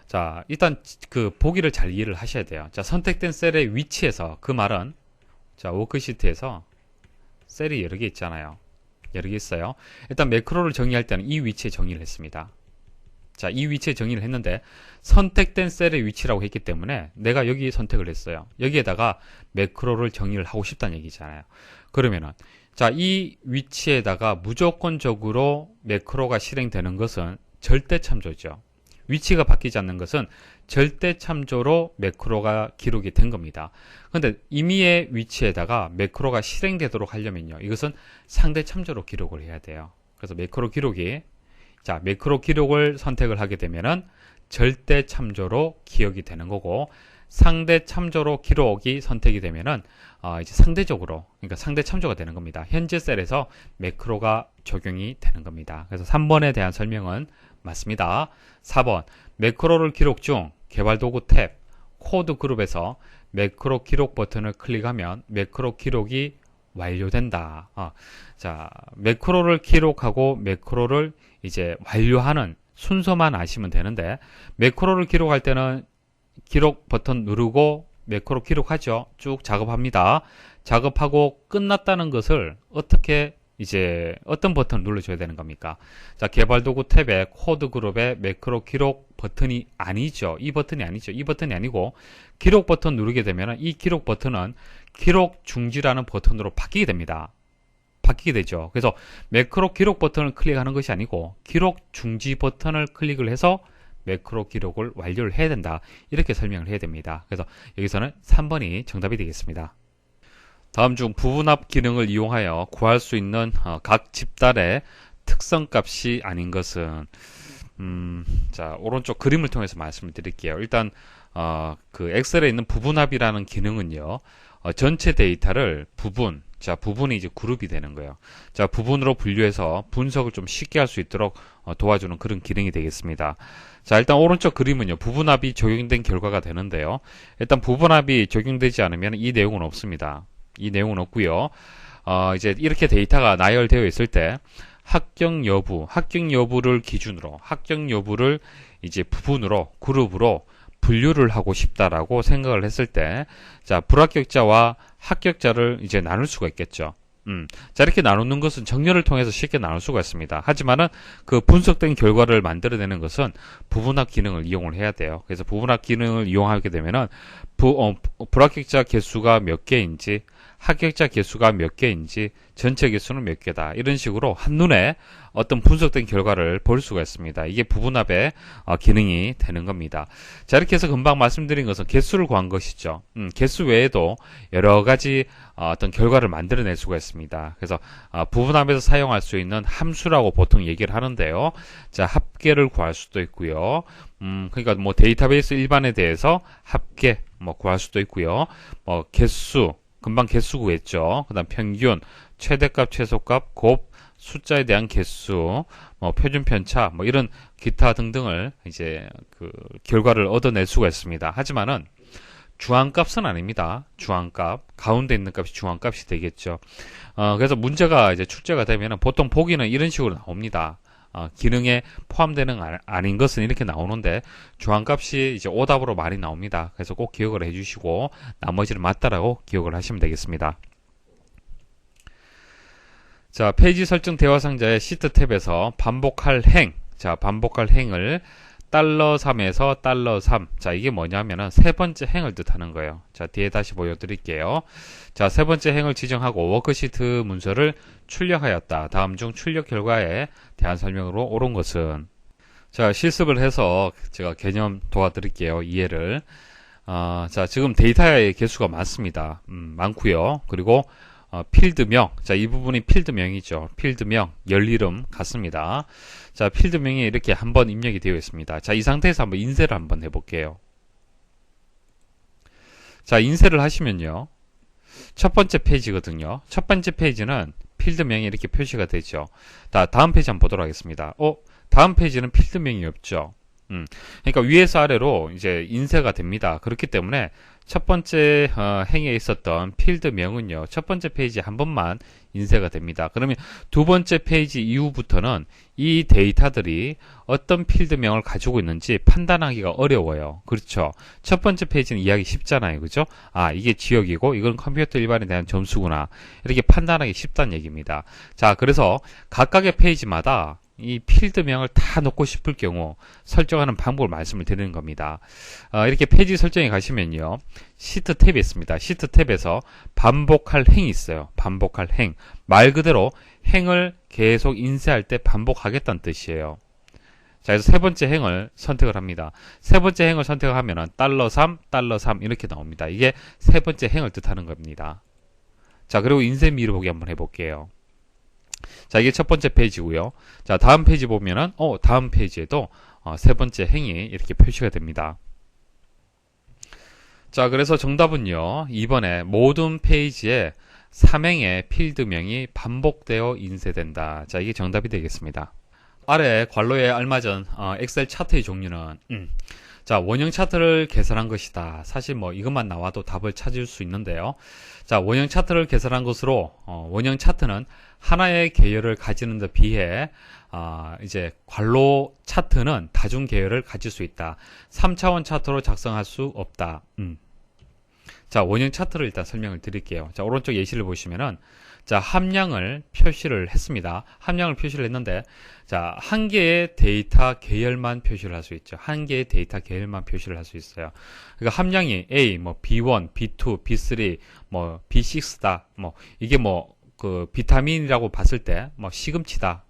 자, 일단 그 보기를 잘 이해를 하셔야 돼요. 자, 선택된 셀의 위치에서 그 말은 자, 워크시트에서 셀이 여러 개 있잖아요. 여러 개 있어요. 일단 매크로를 정의할 때는 이 위치에 정의를 했습니다. 자, 이 위치에 정의를 했는데 선택된 셀의 위치라고 했기 때문에 내가 여기 선택을 했어요. 여기에다가 매크로를 정의를 하고 싶다는 얘기잖아요. 그러면은 자, 이 위치에다가 무조건적으로 매크로가 실행되는 것은 절대 참조죠. 위치가 바뀌지 않는 것은 절대 참조로 매크로가 기록이 된 겁니다. 그런데 임의의 위치에다가 매크로가 실행되도록 하려면요. 이것은 상대 참조로 기록을 해야 돼요. 그래서 매크로 기록을 선택을 하게 되면은 절대 참조로 기억이 되는 거고 상대 참조로 기록이 선택이 되면은 이제 상대적으로 그러니까 상대 참조가 되는 겁니다. 현재 셀에서 매크로가 적용이 되는 겁니다. 그래서 3번에 대한 설명은 맞습니다. 4번 매크로를 기록 중 개발도구 탭 코드 그룹에서 매크로 기록 버튼을 클릭하면 매크로 기록이 완료된다. 자, 매크로를 기록하고 매크로를 이제 완료하는 순서만 아시면 되는데 매크로를 기록할 때는 기록 버튼 누르고 매크로 기록하죠. 쭉 작업합니다. 작업하고 끝났다는 것을 어떻게 이제 어떤 버튼을 눌러줘야 되는 겁니까? 자, 개발도구 탭에 코드 그룹에 매크로 기록 버튼이 아니죠. 이 버튼이 아니죠. 이 버튼이 아니고 기록 버튼 누르게 되면 이 기록 버튼은 기록 중지라는 버튼으로 바뀌게 됩니다. 바뀌게 되죠. 그래서 매크로 기록 버튼을 클릭하는 것이 아니고 기록 중지 버튼을 클릭을 해서 매크로 기록을 완료를 해야 된다. 이렇게 설명을 해야 됩니다. 그래서 여기서는 3번이 정답이 되겠습니다. 다음 중 부분합 기능을 이용하여 구할 수 있는 각 집단의 특성값이 아닌 것은 자, 오른쪽 그림을 통해서 말씀을 드릴게요. 일단 그 엑셀에 있는 부분합이라는 기능은요. 전체 데이터를 자, 부분이 이제 그룹이 되는 거예요. 자, 부분으로 분류해서 분석을 좀 쉽게 할 수 있도록 도와주는 그런 기능이 되겠습니다. 자, 일단 오른쪽 그림은요, 부분합이 적용된 결과가 되는데요. 일단 부분합이 적용되지 않으면 이 내용은 없습니다. 이 내용은 없고요. 이제 이렇게 데이터가 나열되어 있을 때 합격 여부를 기준으로 합격 여부를 이제 부분으로 그룹으로 분류를 하고 싶다라고 생각을 했을 때, 자, 불합격자와 합격자를 이제 나눌 수가 있겠죠. 자, 이렇게 나누는 것은 정렬을 통해서 쉽게 나눌 수가 있습니다. 하지만은 그 분석된 결과를 만들어내는 것은 부분합 기능을 이용을 해야 돼요. 그래서 부분합 기능을 이용하게 되면은 불합격자 개수가 몇 개인지, 합격자 개수가 몇 개인지, 전체 개수는 몇 개다. 이런 식으로 한눈에 어떤 분석된 결과를 볼 수가 있습니다. 이게 부분합의 기능이 되는 겁니다. 자, 이렇게 해서 금방 말씀드린 것은 개수를 구한 것이죠. 개수 외에도 여러 가지 어떤 결과를 만들어낼 수가 있습니다. 그래서 부분합에서 사용할 수 있는 함수라고 보통 얘기를 하는데요. 자, 합계를 구할 수도 있고요. 그러니까 뭐 데이터베이스 일반에 대해서 합계 구할 수도 있고요. 개수, 금방 개수 구했죠. 그다음 평균, 최대값, 최소값, 곱, 숫자에 대한 개수, 표준 편차, 이런 기타 등등을 이제 그 결과를 얻어낼 수가 있습니다. 하지만은 중앙값은 아닙니다. 중앙값, 가운데 있는 값이 중앙값이 되겠죠. 그래서 문제가 이제 출제가 되면은 보통 보기는 이런 식으로 나옵니다. 기능에 포함되는 아닌 것은 이렇게 나오는데 중앙값이 이제 오답으로 많이 나옵니다. 그래서 꼭 기억을 해주시고 나머지는 맞다라고 기억을 하시면 되겠습니다. 자, 페이지 설정 대화 상자의 시트 탭에서 반복할 행, 자, 반복할 행을 $3에서 $3. 자, 이게 뭐냐면은 세 번째 행을 뜻하는 거예요. 자, 뒤에 다시 보여드릴게요. 자, 세 번째 행을 지정하고 워크시트 문서를 출력하였다. 다음 중 출력 결과에 대한 설명으로 옳은 것은, 자, 실습을 해서 제가 개념 도와드릴게요. 이해를. 자, 지금 데이터의 개수가 많습니다. 많고요. 그리고 필드명, 자, 이 부분이 필드명이죠. 필드명, 열이름 같습니다. 자, 필드명이 이렇게 한번 입력이 되어 있습니다. 자, 이 상태에서 한번 인쇄를 한번 해볼게요. 자, 인쇄를 하시면요, 첫 번째 페이지거든요. 첫 번째 페이지는 필드명이 이렇게 표시가 되죠. 다음 페이지 한번 보도록 하겠습니다. 다음 페이지는 필드명이 없죠. 그러니까 위에서 아래로 이제 인쇄가 됩니다. 그렇기 때문에 첫 번째 행에 있었던 필드명은요, 첫 번째 페이지에 한 번만 인쇄가 됩니다. 그러면 두 번째 페이지 이후부터는 이 데이터들이 어떤 필드명을 가지고 있는지 판단하기가 어려워요. 그렇죠? 첫 번째 페이지는 이해하기 쉽잖아요. 그죠? 이게 지역이고 이건 컴퓨터 일반에 대한 점수구나. 이렇게 판단하기 쉽다는 얘기입니다. 자, 그래서 각각의 페이지마다 이 필드명을 다 넣고 싶을 경우 설정하는 방법을 말씀을 드리는 겁니다. 이렇게 페이지 설정에 가시면요, 시트 탭이 있습니다. 시트 탭에서 반복할 행이 있어요. 반복할 행. 말 그대로 행을 계속 인쇄할 때 반복하겠다는 뜻이에요. 자, 그래서 세 번째 행을 선택을 합니다. 세 번째 행을 선택하면은 $3, $3 이렇게 나옵니다. 이게 세 번째 행을 뜻하는 겁니다. 자, 그리고 인쇄 미리 보기 한번 해볼게요. 자, 이게 첫 번째 페이지고요. 자, 다음 페이지 보면은 다음 페이지에도 세 번째 행이 이렇게 표시가 됩니다. 자, 그래서 정답은요, 2번에 모든 페이지에 3행의 필드명이 반복되어 인쇄된다. 자, 이게 정답이 되겠습니다. 아래 괄호에 알맞은 엑셀 차트의 종류는 자, 원형 차트를 개설한 것이다. 사실 이것만 나와도 답을 찾을 수 있는데요. 자, 원형 차트를 개설한 것으로 원형 차트는 하나의 계열을 가지는 데 비해 이제 괄호 차트는 다중 계열을 가질 수 있다. 3차원 차트로 작성할 수 없다. 자, 원형 차트를 일단 설명을 드릴게요. 자, 오른쪽 예시를 보시면은, 자, 함량을 표시를 했습니다. 함량을 표시를 했는데, 자, 한 개의 데이터 계열만 표시를 할 수 있죠. 한 개의 데이터 계열만 표시를 할 수 있어요. 그러니까 함량이 A, 뭐 B1, B2, B3, 뭐 B6다. 뭐 이게 뭐 그 비타민이라고 봤을 때 뭐 시금치다.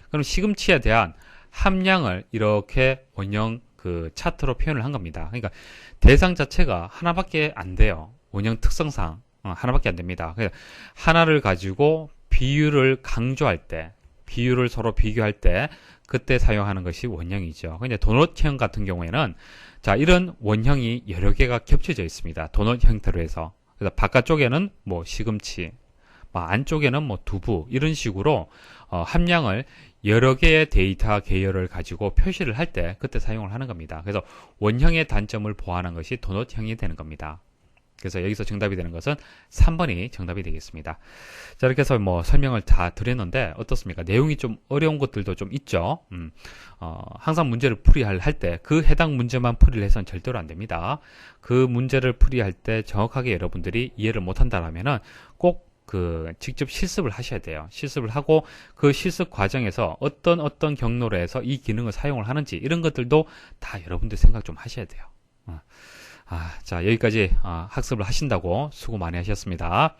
그럼 시금치에 대한 함량을 이렇게 원형 그 차트로 표현을 한 겁니다. 그러니까 대상 자체가 하나밖에 안 돼요. 원형 특성상 하나밖에 안 됩니다. 그러니까 하나를 가지고 비율을 강조할 때, 비율을 서로 비교할 때 그때 사용하는 것이 원형이죠. 근데 도넛형 같은 경우에는 자, 이런 원형이 여러 개가 겹쳐져 있습니다. 도넛 형태로 해서. 그래서 바깥쪽에는 뭐 시금치, 뭐 안쪽에는 뭐 두부 이런 식으로 함량을 여러 개의 데이터 계열을 가지고 표시를 할 때 그때 사용을 하는 겁니다. 그래서 원형의 단점을 보완한 것이 도넛형이 되는 겁니다. 그래서 여기서 정답이 되는 것은 3번이 정답이 되겠습니다. 자, 이렇게 해서 뭐 설명을 다 드렸는데 어떻습니까? 내용이 좀 어려운 것들도 좀 있죠. 항상 문제를 풀이할 때 그 해당 문제만 풀이를 해서는 절대로 안 됩니다. 그 문제를 풀이할 때 정확하게 여러분들이 이해를 못한다라면은 꼭 직접 실습을 하셔야 돼요. 실습을 하고 그 실습 과정에서 어떤 경로로 해서 이 기능을 사용을 하는지 이런 것들도 다 여러분들 생각 좀 하셔야 돼요. 자, 여기까지 학습을 하신다고 수고 많이 하셨습니다.